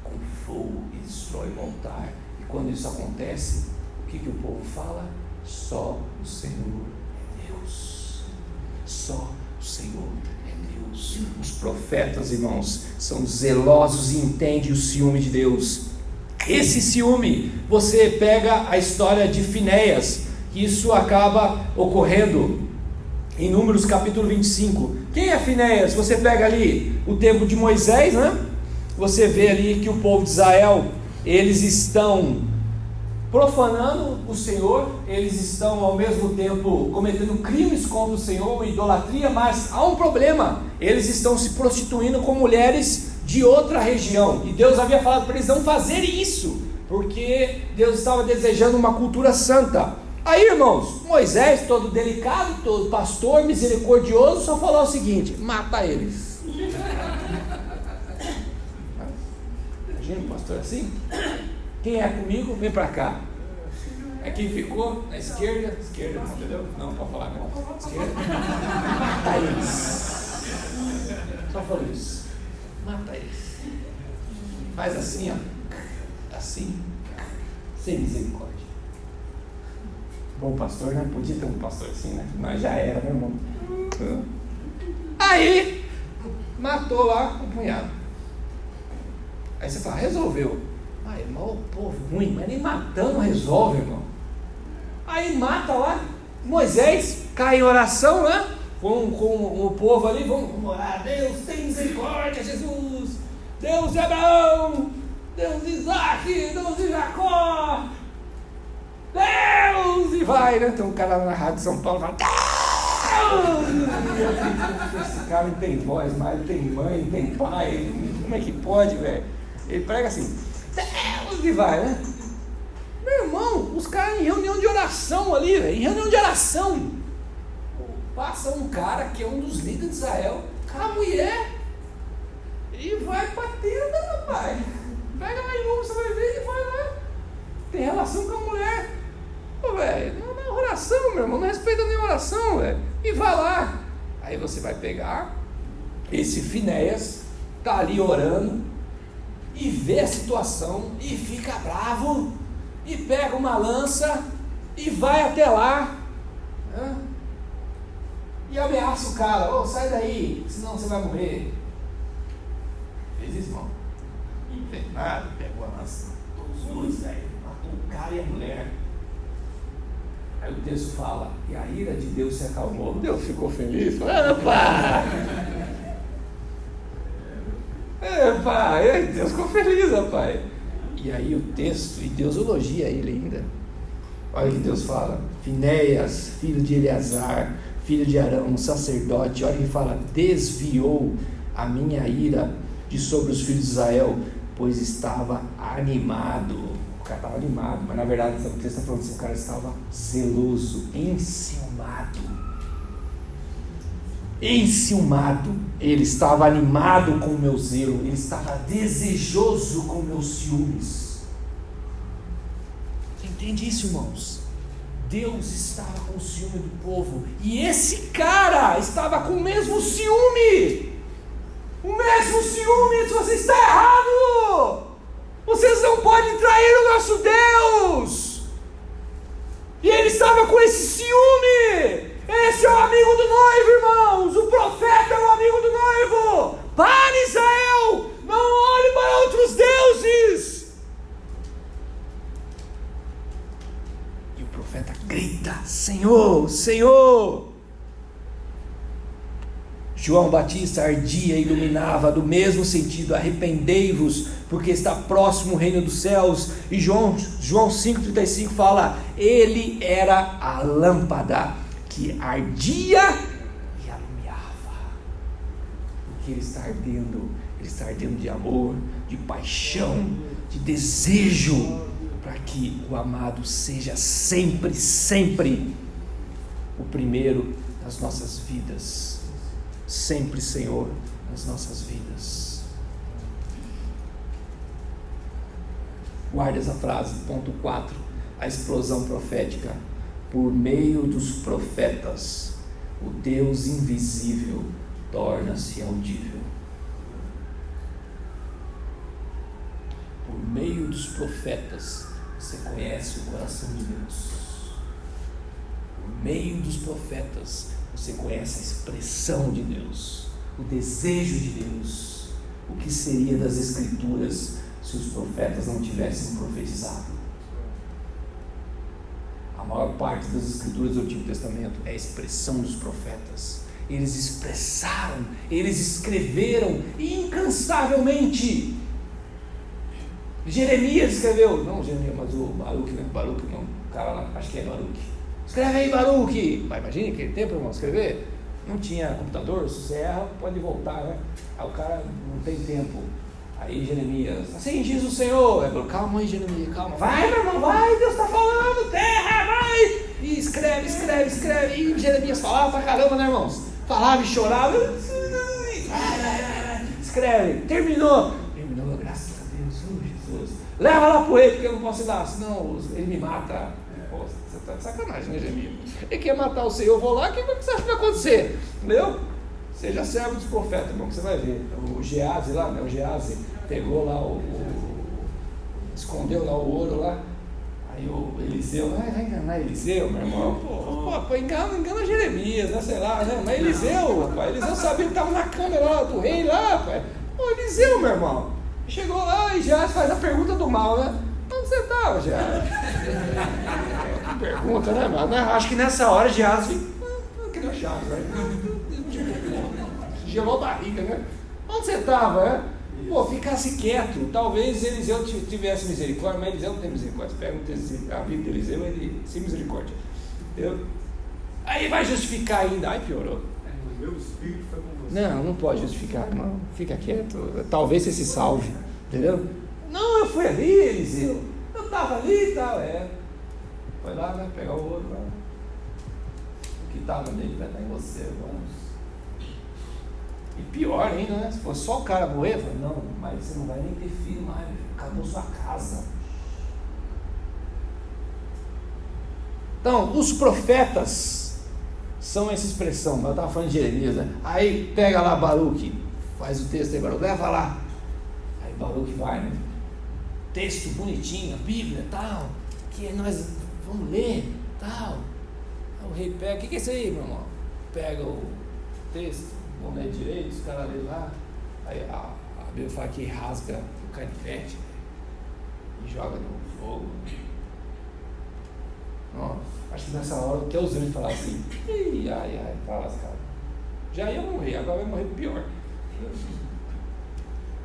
[SPEAKER 1] com fogo e destrói o altar. E quando isso acontece, o que o povo fala? Só o Senhor é Deus. Só o Senhor é Deus. Os profetas, irmãos, são zelosos e entendem o ciúme de Deus. Esse ciúme, você pega a história de Finéias, que isso acaba ocorrendo em Números capítulo 25. Quem é Finéias? Você pega ali o tempo de Moisés, né? você vê ali que o povo de Israel, eles estão profanando o Senhor, eles estão ao mesmo tempo cometendo crimes contra o Senhor, idolatria, mas há um problema: eles estão se prostituindo com mulheres de outra região, e Deus havia falado para eles não fazerem isso, porque Deus estava desejando uma cultura santa. Aí, irmãos, Moisés, todo delicado, todo pastor misericordioso, só falou o seguinte: mata eles. Imagina um pastor assim. Quem é comigo, vem para cá. É quem ficou na esquerda, não, entendeu? Não, pode falar, não. Esquerda. Mata eles. Só falou isso. Mata eles. Faz assim, ó. Assim. Sem misericórdia. Bom pastor, né? Podia ter um pastor assim, né? Mas já era, meu irmão. Aí, matou lá o punhado. Aí você fala, resolveu. Ah, irmão, o povo ruim, mas nem matando resolve, irmão. Aí mata lá, Moisés cai em oração, né? Com o povo ali, vamos orar. Deus tem misericórdia, Jesus. Deus de Abraão, Deus de Isaac, Deus de Jacó. Deus! E vai, né? Tem um cara lá na rádio de São Paulo que fala, Deus! Esse cara não tem voz, mas ele tem mãe, tem pai. Como é que pode, velho? Ele prega assim, Deus! E vai, né? Meu irmão, os caras em reunião de oração ali, velho. Em reunião de oração, passa um cara que é um dos líderes de Israel, com a mulher, e vai pra tenda, rapaz. Pega lá em novo, você vai ver, e vai lá. Tem relação com a mulher. Pô, velho, não é oração, meu irmão, não respeita nem oração, velho. E vai lá. Aí você vai pegar esse Finéias, tá ali orando, e vê a situação, e fica bravo, e pega uma lança, e vai até lá, né? E ameaça o cara, ô, sai daí, senão você vai morrer. Fez isso, irmão? Não fez nada, pegou a lança, matou os dois, velho, matou o cara e a mulher. Aí o texto fala, e a ira de Deus se acalmou. Deus ficou feliz, opa! Deus ficou feliz, rapaz. E aí o texto, e Deus elogia ele ainda. Olha o que Deus fala: Finéias, filho de Eleazar, filho de Arão, sacerdote, olha o que fala: desviou a minha ira de sobre os filhos de Israel, pois estava animado. O cara estava animado, mas na verdade o texto está falando assim: o cara estava zeloso, enciumado, ele estava animado com o meu zelo, ele estava desejoso com meus ciúmes. Você entende isso, irmãos? Deus estava com ciúme do povo, e esse cara estava com o mesmo ciúme. Se você está errado, vocês não podem trair o nosso Deus. E ele estava com esse ciúme. Esse é o amigo do noivo, irmãos. O profeta é o amigo do noivo. Para, Israel, não olhe para outros deuses. E o profeta grita: Senhor, Senhor. João Batista ardia e iluminava do mesmo sentido: arrependei-vos, porque está próximo o reino dos céus. E João 5,35 fala: ele era a lâmpada que ardia e alumiava. Porque ele está ardendo de amor, de paixão, de desejo, para que o amado seja sempre, sempre o primeiro nas nossas vidas. Sempre, Senhor, nas nossas vidas. Guarde essa frase, ponto 4, a explosão profética. Por meio dos profetas, o Deus invisível torna-se audível. Por meio dos profetas, você conhece o coração de Deus. Por meio dos profetas, você conhece a expressão de Deus, o desejo de Deus. O que seria das Escrituras se os profetas não tivessem profetizado? A maior parte das Escrituras do Antigo Testamento é a expressão dos profetas. Eles expressaram, eles escreveram incansavelmente Jeremias escreveu, não Jeremias, mas o Baruque, né? Baruque não, o cara lá, acho que é Baruque. Escreve aí, Baruque. Mas imagina aquele tempo, irmão, escrever. Não tinha computador, se você erra, pode voltar, né? Aí o cara não tem tempo. Aí Jeremias, assim diz o Senhor. Aí falou, calma aí, Jeremias, calma. Vai, meu irmão, vai, Deus está falando, terra, vai. E escreve. E Jeremias falava pra caramba, né, irmãos? Falava e chorava. Vai. Escreve. Terminou, graças a Deus, Jesus. Leva lá pro rei, porque eu não posso ir lá, senão ele me mata. Pô, você tá de sacanagem, né, Jeremias? Ele quer matar o Senhor, eu vou lá, o que você acha que vai acontecer? Entendeu? Seja servo dos profetas, irmão, que você vai ver. O Geazi lá, né? O Geazi pegou lá escondeu lá o ouro lá. Aí o Eliseu, vai enganar Eliseu, meu irmão. Pô, engana Jeremias, né? Sei lá, né? Mas Eliseu, rapaz, Eliseu sabia que estava na câmera lá do rei lá, rapaz. Pô, Eliseu, meu irmão. Chegou lá e Geazi faz a pergunta do mal, né? Onde você estava, Geazi? Que pergunta, né, mano? Acho que nessa hora Geazi criou chave, né? Gelou a barriga, né? Onde você estava, né? Pô, ficasse quieto. Talvez Eliseu tivesse misericórdia, mas Eliseu não tem misericórdia. Pega a vida de Eliseu, ele sem misericórdia. Entendeu? Aí vai justificar ainda. Ai, piorou.
[SPEAKER 2] O meu espírito foi com você.
[SPEAKER 1] Não pode justificar, irmão. Fica quieto. Talvez você se salve. Entendeu? Não, eu fui ali, Eliseu. Eu estava ali e tal. Foi lá, né? Pegar o ouro lá. O que estava nele vai estar em você, vamos. E pior ainda, né? Se fosse só o cara morrer, falo, não, mas você não vai nem ter filho mais, acabou sua casa. Então, os profetas são essa expressão, mas eu estava falando de Jeremias, né? Aí pega lá Baruque, faz o texto aí, Baruque, leva lá. Aí Baruque vai, né? Texto bonitinho, a Bíblia, tal, que nós vamos ler, tal. Aí o rei pega, o que é isso aí, meu irmão? Pega o texto, vamos ler direito, os caras lêem lá. Aí a Bíblia fala que rasga o canivete e joga no fogo. Nossa, acho que nessa hora até os anjos falaram assim, ai, tá lascado. Já ia morrer, agora vai morrer pior.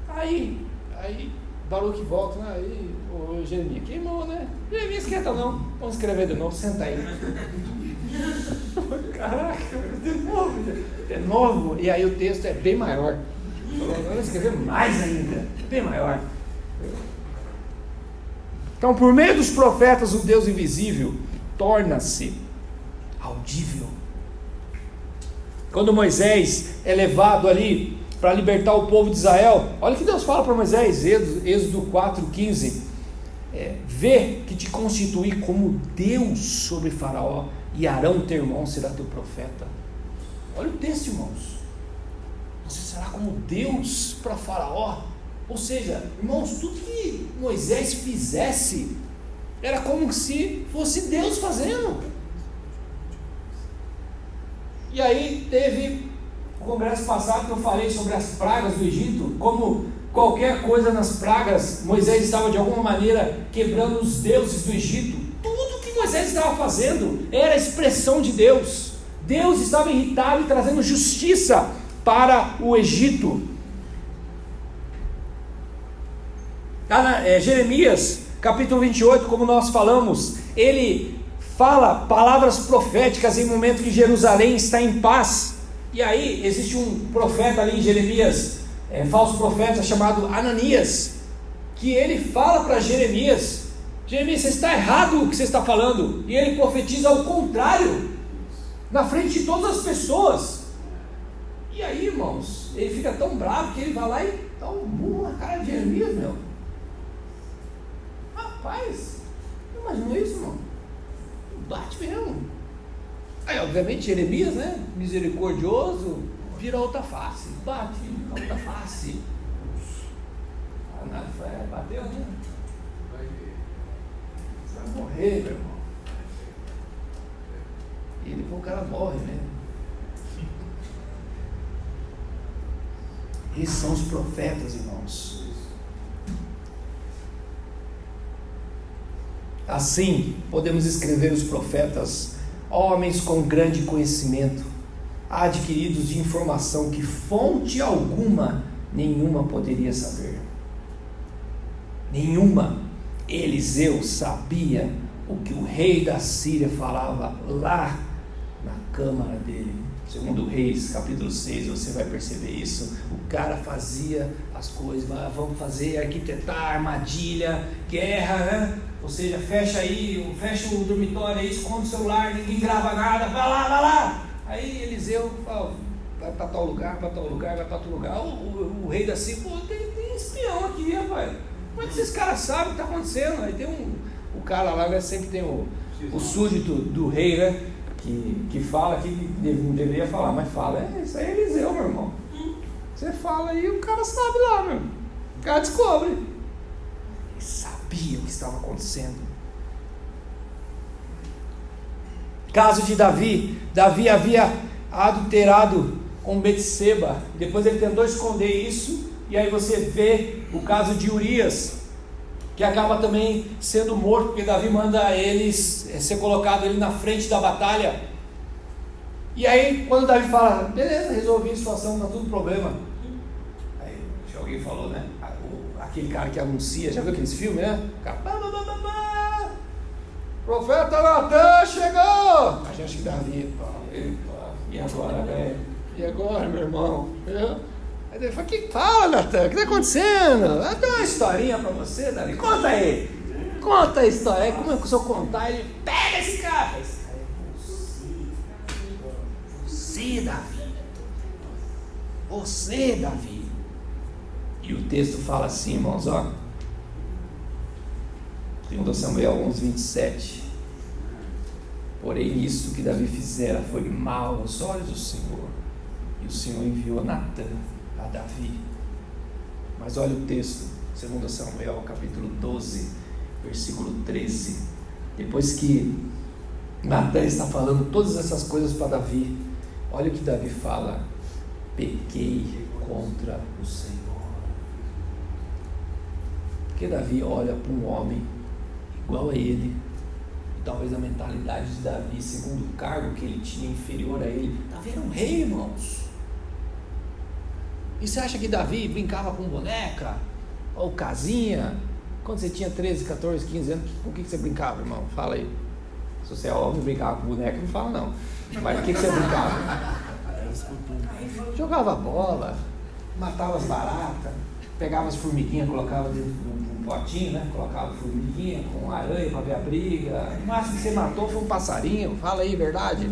[SPEAKER 1] Aí Baruque volta, né? Aí o Jeremias queimou, né? Jeremias esquenta não, vamos escrever de novo, senta aí. Caraca, de novo, e aí o texto é bem maior. Vamos escrever mais ainda, bem maior. Então, por meio dos profetas, o Deus invisível torna-se audível. Quando Moisés é levado ali para libertar o povo de Israel, olha o que Deus fala para Moisés, Êxodo 4,15: vê que te constituí como Deus sobre Faraó, e Arão teu irmão será teu profeta. Olha o texto, irmãos. Você será como Deus para Faraó. Ou seja, irmãos, tudo que Moisés fizesse era como se fosse Deus fazendo. E aí teve o congresso passado que eu falei sobre as pragas do Egito, como qualquer coisa nas pragas, Moisés estava de alguma maneira quebrando os deuses do Egito. Tudo que Moisés estava fazendo era a expressão de Deus. Deus estava irritado e trazendo justiça para o Egito. Jeremias capítulo 28, como nós falamos, ele fala palavras proféticas em momento que Jerusalém está em paz. E aí existe um profeta ali em Jeremias, falso profeta chamado Ananias, que ele fala para Jeremias: Jeremias, você está errado o que você está falando. E ele profetiza ao contrário, na frente de todas as pessoas. E aí, irmãos, ele fica tão bravo que ele vai lá e dá um murro na cara de Jeremias, meu. Rapaz, imagina isso, irmão. Bate mesmo. Aí, obviamente, Jeremias, né, misericordioso, vira outra face. Bate, outra face. Bateu, né? Você vai morrer, meu irmão. E ele, o cara morre mesmo. Esses são os profetas, irmãos. Assim, podemos escrever os profetas, homens com grande conhecimento, adquiridos de informação que fonte alguma, nenhuma poderia saber. nenhuma. Eliseu sabia o que o rei da Síria falava lá na câmara dele. Segundo Reis, capítulo 6, você vai perceber isso. O cara fazia as coisas, vamos fazer, arquitetar, armadilha, guerra, né? Ou seja, fecha o dormitório aí, esconde o celular, ninguém grava nada, vai lá. Aí Eliseu fala, vai para tal lugar, vai para tal lugar. O rei da Síria, tem espião aqui, rapaz. Como é que esses caras sabem o que está acontecendo? Aí tem o cara lá, né, sempre tem o súdito do rei, né? Que fala que não deveria falar, mas fala, isso aí é Eliseu, meu irmão. Você fala aí, o cara sabe lá, meu. O cara descobre. Ele sabia o que estava acontecendo. Caso de Davi havia adulterado com Betseba, depois ele tentou esconder isso, e aí você vê o caso de Urias, que acaba também sendo morto, porque Davi manda ele ser colocado ali na frente da batalha. E aí, quando Davi fala, beleza, resolvi a situação, não tá tudo problema. Aí, alguém falou, né? Aquele cara que anuncia, já viu aqueles filmes, né? O cara, profeta Natan chegou! A gente que Davi, e agora, velho? E agora, meu irmão? Aí ele fala, que fala, Natan? O que está acontecendo? Eu tenho uma historinha para você, Davi. Conta aí. Conta a história. Aí como é que o senhor contar? Ele pega esse cara. Esse cara é você, Davi. Você, Davi. E o texto fala assim, irmãos, ó. 2 Samuel 11:27. Porém, isso que Davi fizera foi mal aos olhos do Senhor. E o Senhor enviou Natan a Davi. Mas olha o texto, 2 Samuel capítulo 12, versículo 13. Depois que Natan está falando todas essas coisas para Davi, olha o que Davi fala: pequei contra o Senhor. Porque Davi olha para um homem igual a ele, e talvez a mentalidade de Davi, segundo o cargo que ele tinha inferior a ele. Davi era um rei, irmãos. E você acha que Davi brincava com boneca? Ou casinha? Quando você tinha 13, 14, 15 anos, com o que você brincava, irmão? Fala aí. Se você é homem e brincava com boneca, não fala não. Mas o que você brincava? Jogava bola, matava as baratas, pegava as formiguinhas, colocava dentro de um potinho, né? Colocava formiguinha com aranha para ver a briga. O máximo que você matou foi um passarinho. Fala aí, verdade?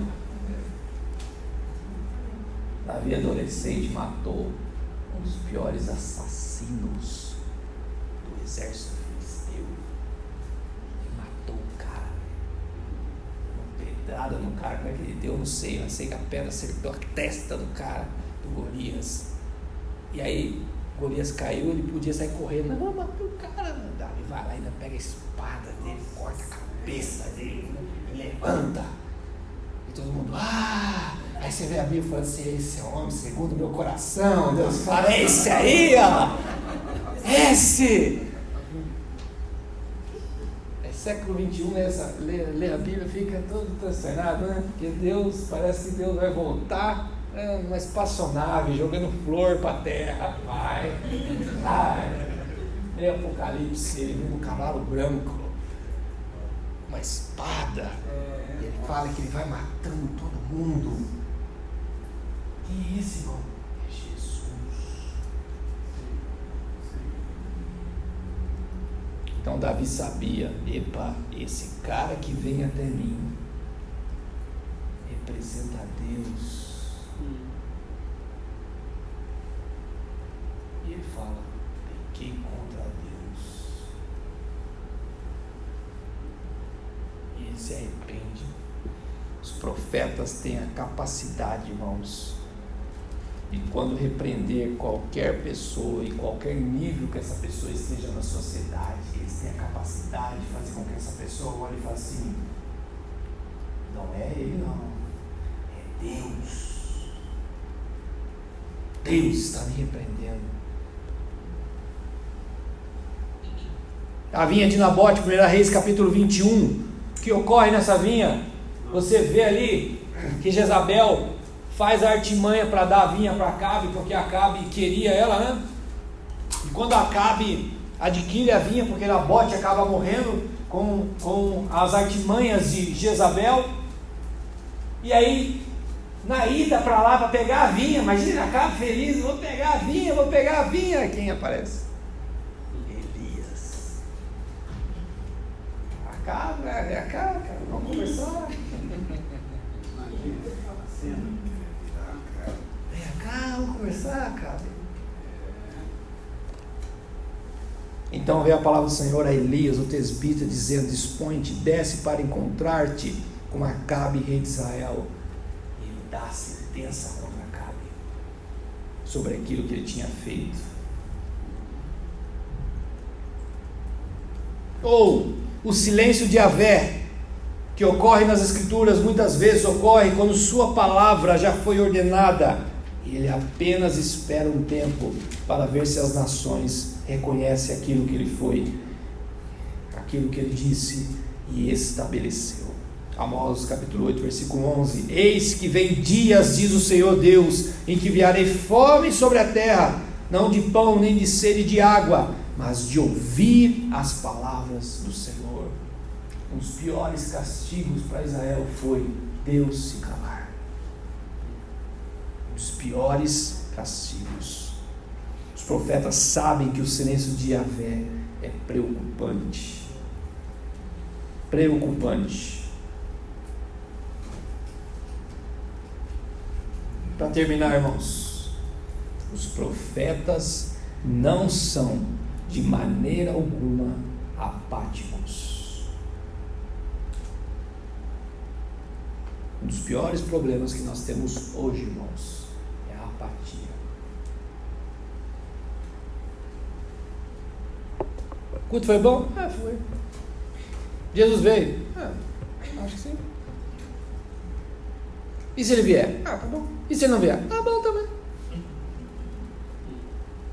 [SPEAKER 1] Davi, adolescente, matou um dos piores assassinos do exército filisteu. Ele matou o cara, uma pedrada no cara, como é que ele deu, não sei, mas sei que a pedra acertou a testa do cara, do Golias. E aí Golias caiu, ele podia sair correndo, não, matou o cara. Davi vai lá e ainda pega a espada dele, corta a cabeça dele, e levanta, e todo mundo, aí você vê a Bíblia falando assim, esse é o homem segundo o meu coração. Deus fala, esse aí, ó, esse. É século XXI, lê a Bíblia, fica todo transtornado, né? Porque Deus, parece que Deus vai voltar numa espaçonave, jogando flor para a terra. Vai. Lê Apocalipse, ele vem no cavalo branco, uma espada, e ele fala que ele vai matando todo mundo. Quem é esse, irmão? É Jesus. Então Davi sabia, esse cara que vem até mim representa Deus. E ele fala, pequei contra Deus. E ele se arrepende. Os profetas têm a capacidade, irmãos, de quando repreender qualquer pessoa, em qualquer nível que essa pessoa esteja na sociedade, eles têm a capacidade de fazer com que essa pessoa olhe e fale assim, não é ele não, é Deus. Deus está me repreendendo. A vinha de Nabote, 1 Reis capítulo 21, o que ocorre nessa vinha? Você vê ali que Jezabel faz a artimanha para dar a vinha para Acabe, porque Acabe queria ela, né? E quando Acabe adquire a vinha, porque Nabote acaba morrendo com as artimanhas de Jezabel. E aí, na ida para lá para pegar a vinha, imagina, acaba feliz, vou pegar a vinha, quem aparece? Elias. Acaba, cara, vamos conversar. Vem cá, vamos conversar, cara. Então veio a palavra do Senhor a Elias, o tesbita, dizendo: dispõe-te, desce para encontrar-te com Acabe, rei de Israel. E ele dá sentença contra Acabe sobre aquilo que ele tinha feito. Ou o silêncio de Yahvé, que ocorre nas Escrituras, muitas vezes ocorre quando sua palavra já foi ordenada, e ele apenas espera um tempo para ver se as nações reconhecem aquilo que ele foi, aquilo que ele disse e estabeleceu. Amós capítulo 8, versículo 11: eis que vem dias, diz o Senhor Deus, em que enviarei fome sobre a terra, não de pão, nem de sede de água, mas de ouvir as palavras do Senhor. Um dos piores castigos para Israel foi Deus se calar. Um dos piores castigos. Os profetas sabem que o silêncio de Yahvé é preocupante. Para terminar, irmãos, os profetas não são de maneira alguma apáticos. Um dos piores problemas que nós temos hoje, irmãos, é a apatia. O culto foi bom? Foi. Jesus veio? Acho que sim. E se ele vier? Tá bom. E se ele não vier? Tá bom também.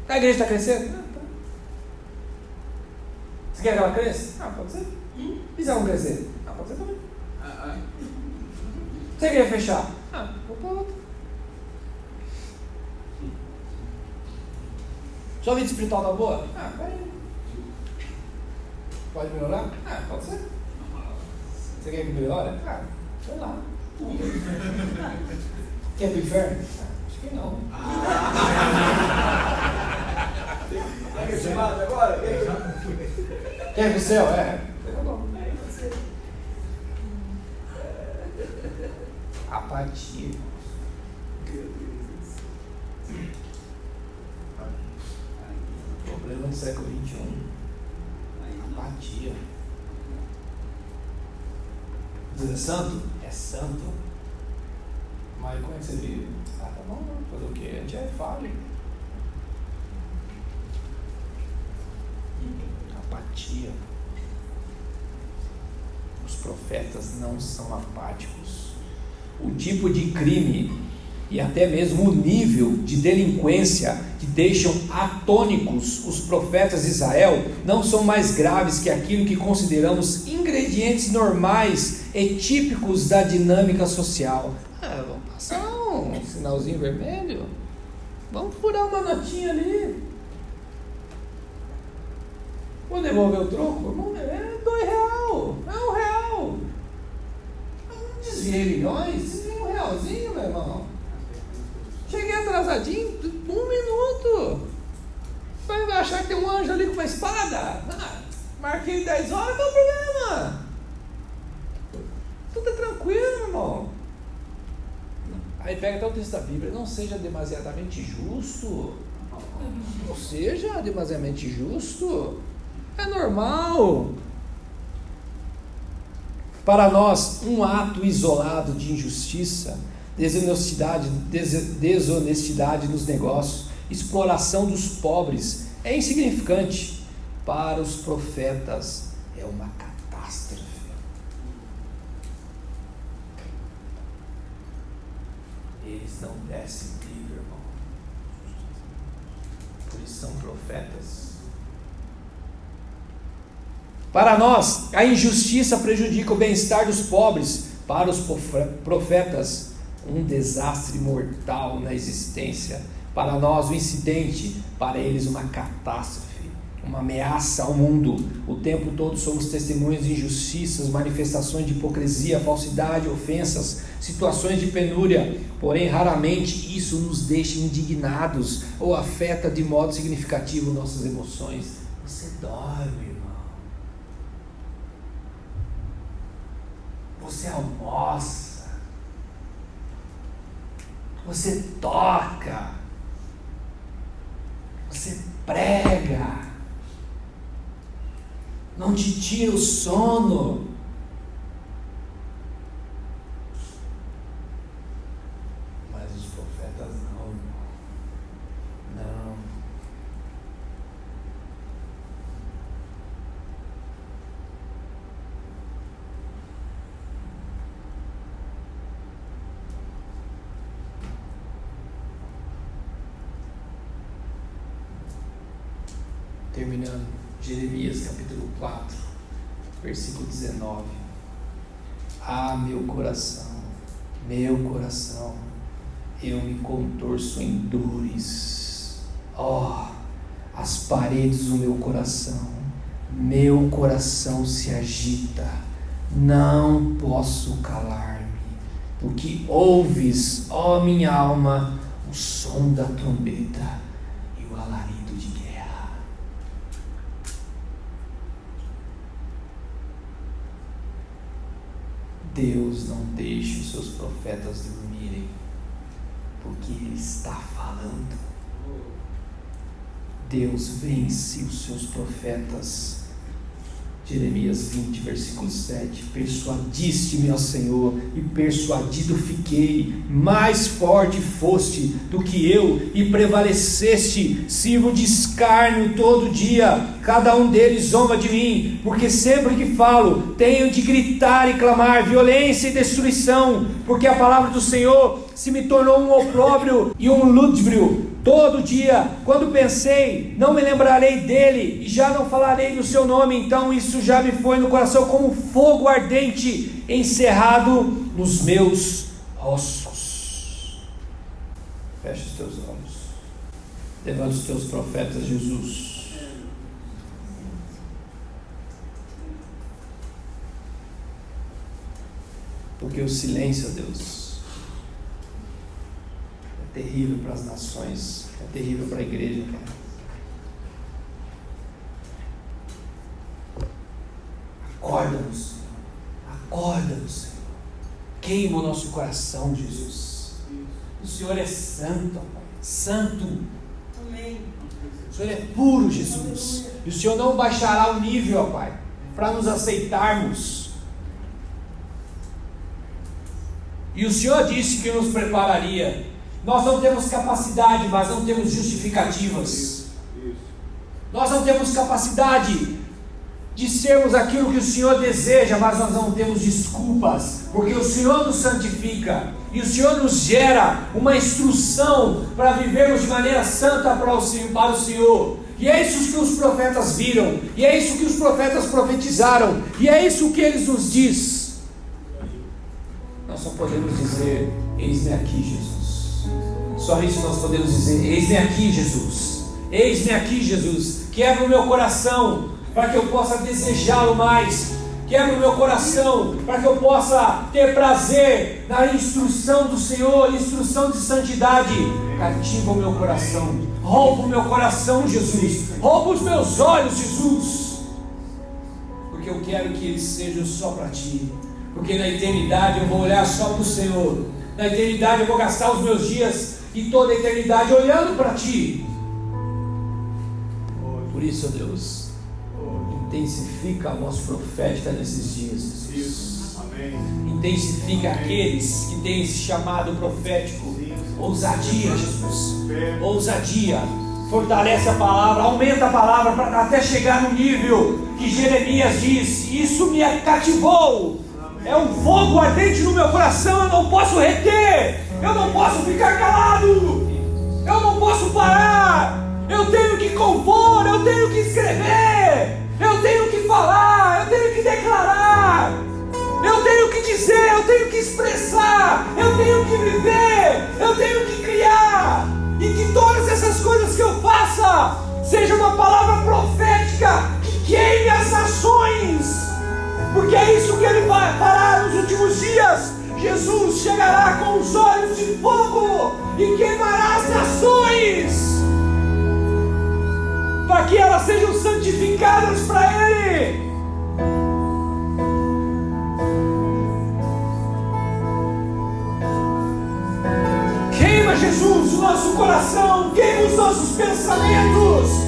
[SPEAKER 1] A igreja está crescendo? Tá. Você quer que ela cresça? Pode ser. E se ela não crescer? Pode ser também. Você quer fechar? Vou para outra. Sua vida espiritual tá boa? Peraí. Pode melhorar? Pode ser. Você quer que melhore? Sei lá. Quer ir pro inferno? Acho que não. Quer ser chamado agora? Quer ir pro céu? Tá bom. Apatia. Problema do século XXI. Apatia. Deus é santo? É santo. Mas como é que você vive? Tá bom, fazer o quê? A gente é falho. Apatia. Os profetas não são apáticos. O tipo de crime e até mesmo o nível de delinquência que deixam atônicos os profetas de Israel não são mais graves que aquilo que consideramos ingredientes normais e típicos da dinâmica social. Vamos passar um sinalzinho vermelho, vamos furar uma notinha ali, vou devolver o troco, é R$2, é R$1. Não desviei milhões, desviei R$1, meu irmão. Cheguei atrasadinho, 1 minuto. Vai achar que tem um anjo ali com uma espada? Marquei 10 horas, não é problema. Tudo é tranquilo, irmão. Aí pega até o texto da Bíblia: não seja demasiadamente justo. Não seja demasiadamente justo. É normal. Para nós, um ato isolado de injustiça, desonestidade nos negócios, exploração dos pobres é insignificante. Para os profetas é uma catástrofe. Eles não descem livre, irmão. Por isso são profetas. Para nós, a injustiça prejudica o bem-estar dos pobres. Para os profetas, um desastre mortal na existência. Para nós, o incidente, para eles, uma catástrofe. uma ameaça ao mundo. O tempo todo somos testemunhas de injustiças, manifestações de hipocrisia, falsidade, ofensas, situações de penúria. Porém, raramente isso nos deixa indignados ou afeta de modo significativo nossas emoções. Você dorme, irmão. Você almoça. Você toca. Você prega. Não te tira o sono. Mas os profetas não. Terminando, Jeremias capítulo 4, versículo 19. Ah, meu coração, eu me contorço em dores. Oh, as paredes do meu coração se agita, não posso calar-me, porque ouves, ó minha alma, o som da trombeta e o alarido de guerra. Deus não deixa os seus profetas dormirem, porque Ele está falando. Deus vence os seus profetas. Jeremias 20, versículo 7. Persuadiste-me, ó Senhor, e persuadido fiquei. Mais forte foste do que eu, e prevaleceste. Sirvo de escárnio todo dia. Cada um deles zomba de mim, porque sempre que falo, tenho de gritar e clamar violência e destruição, porque a palavra do Senhor se me tornou um opróbrio e um lúdibrio. Todo dia, quando pensei, não me lembrarei dele, e já não falarei do seu nome, então isso já me foi no coração como fogo ardente, encerrado nos meus ossos. Fecha os teus olhos, levanta os teus profetas, Jesus. Porque o silêncio, Deus, é terrível para as nações, é terrível para a igreja, Pai. Acorda-nos, Senhor. Acorda-nos, Senhor. Queima o nosso coração, Jesus. O Senhor é santo, Pai. Santo. Amém. O Senhor é puro, Jesus. E o Senhor não baixará o nível, ó Pai, para nos aceitarmos. E o Senhor disse que nos prepararia. Nós não temos capacidade, mas não temos justificativas. Nós não temos capacidade de sermos aquilo que o Senhor deseja, mas nós não temos desculpas, porque o Senhor nos santifica, e o Senhor nos gera uma instrução para vivermos de maneira santa para o Senhor. E é isso que os profetas viram, e é isso que os profetas profetizaram, e é isso que eles nos diz. Nós só podemos dizer: eis-me aqui, Jesus. Só isso nós podemos dizer: eis-me aqui, Jesus. Eis-me aqui, Jesus. Quebra o meu coração para que eu possa desejá-lo mais. Quebra o meu coração para que eu possa ter prazer na instrução do Senhor, instrução de santidade. Cativa o meu coração. Rouba o meu coração, Jesus. Rouba os meus olhos, Jesus. Porque eu quero que eles sejam só para Ti. Porque na eternidade eu vou olhar só para o Senhor. Na eternidade eu vou gastar os meus dias e toda a eternidade olhando para Ti. Por isso, Deus, intensifica a voz profética nesses dias, Jesus. Intensifica aqueles que têm esse chamado profético. Ousadia, Jesus. Ousadia. Fortalece a palavra, aumenta a palavra para até chegar no nível que Jeremias disse: isso me cativou. É um fogo ardente no meu coração, eu não posso reter, eu não posso ficar calado, eu não posso parar, eu tenho que compor, eu tenho que escrever, eu tenho que falar, eu tenho que declarar, eu tenho que dizer, eu tenho que expressar, eu tenho que viver, eu tenho que criar, e que todas essas coisas que eu faça seja uma palavra profética queime as nações, porque é isso que ele fará nos últimos dias. Jesus chegará com os olhos de fogo e queimará as nações, para que elas sejam santificadas para Ele. Queima, Jesus, o nosso coração, queima os nossos pensamentos,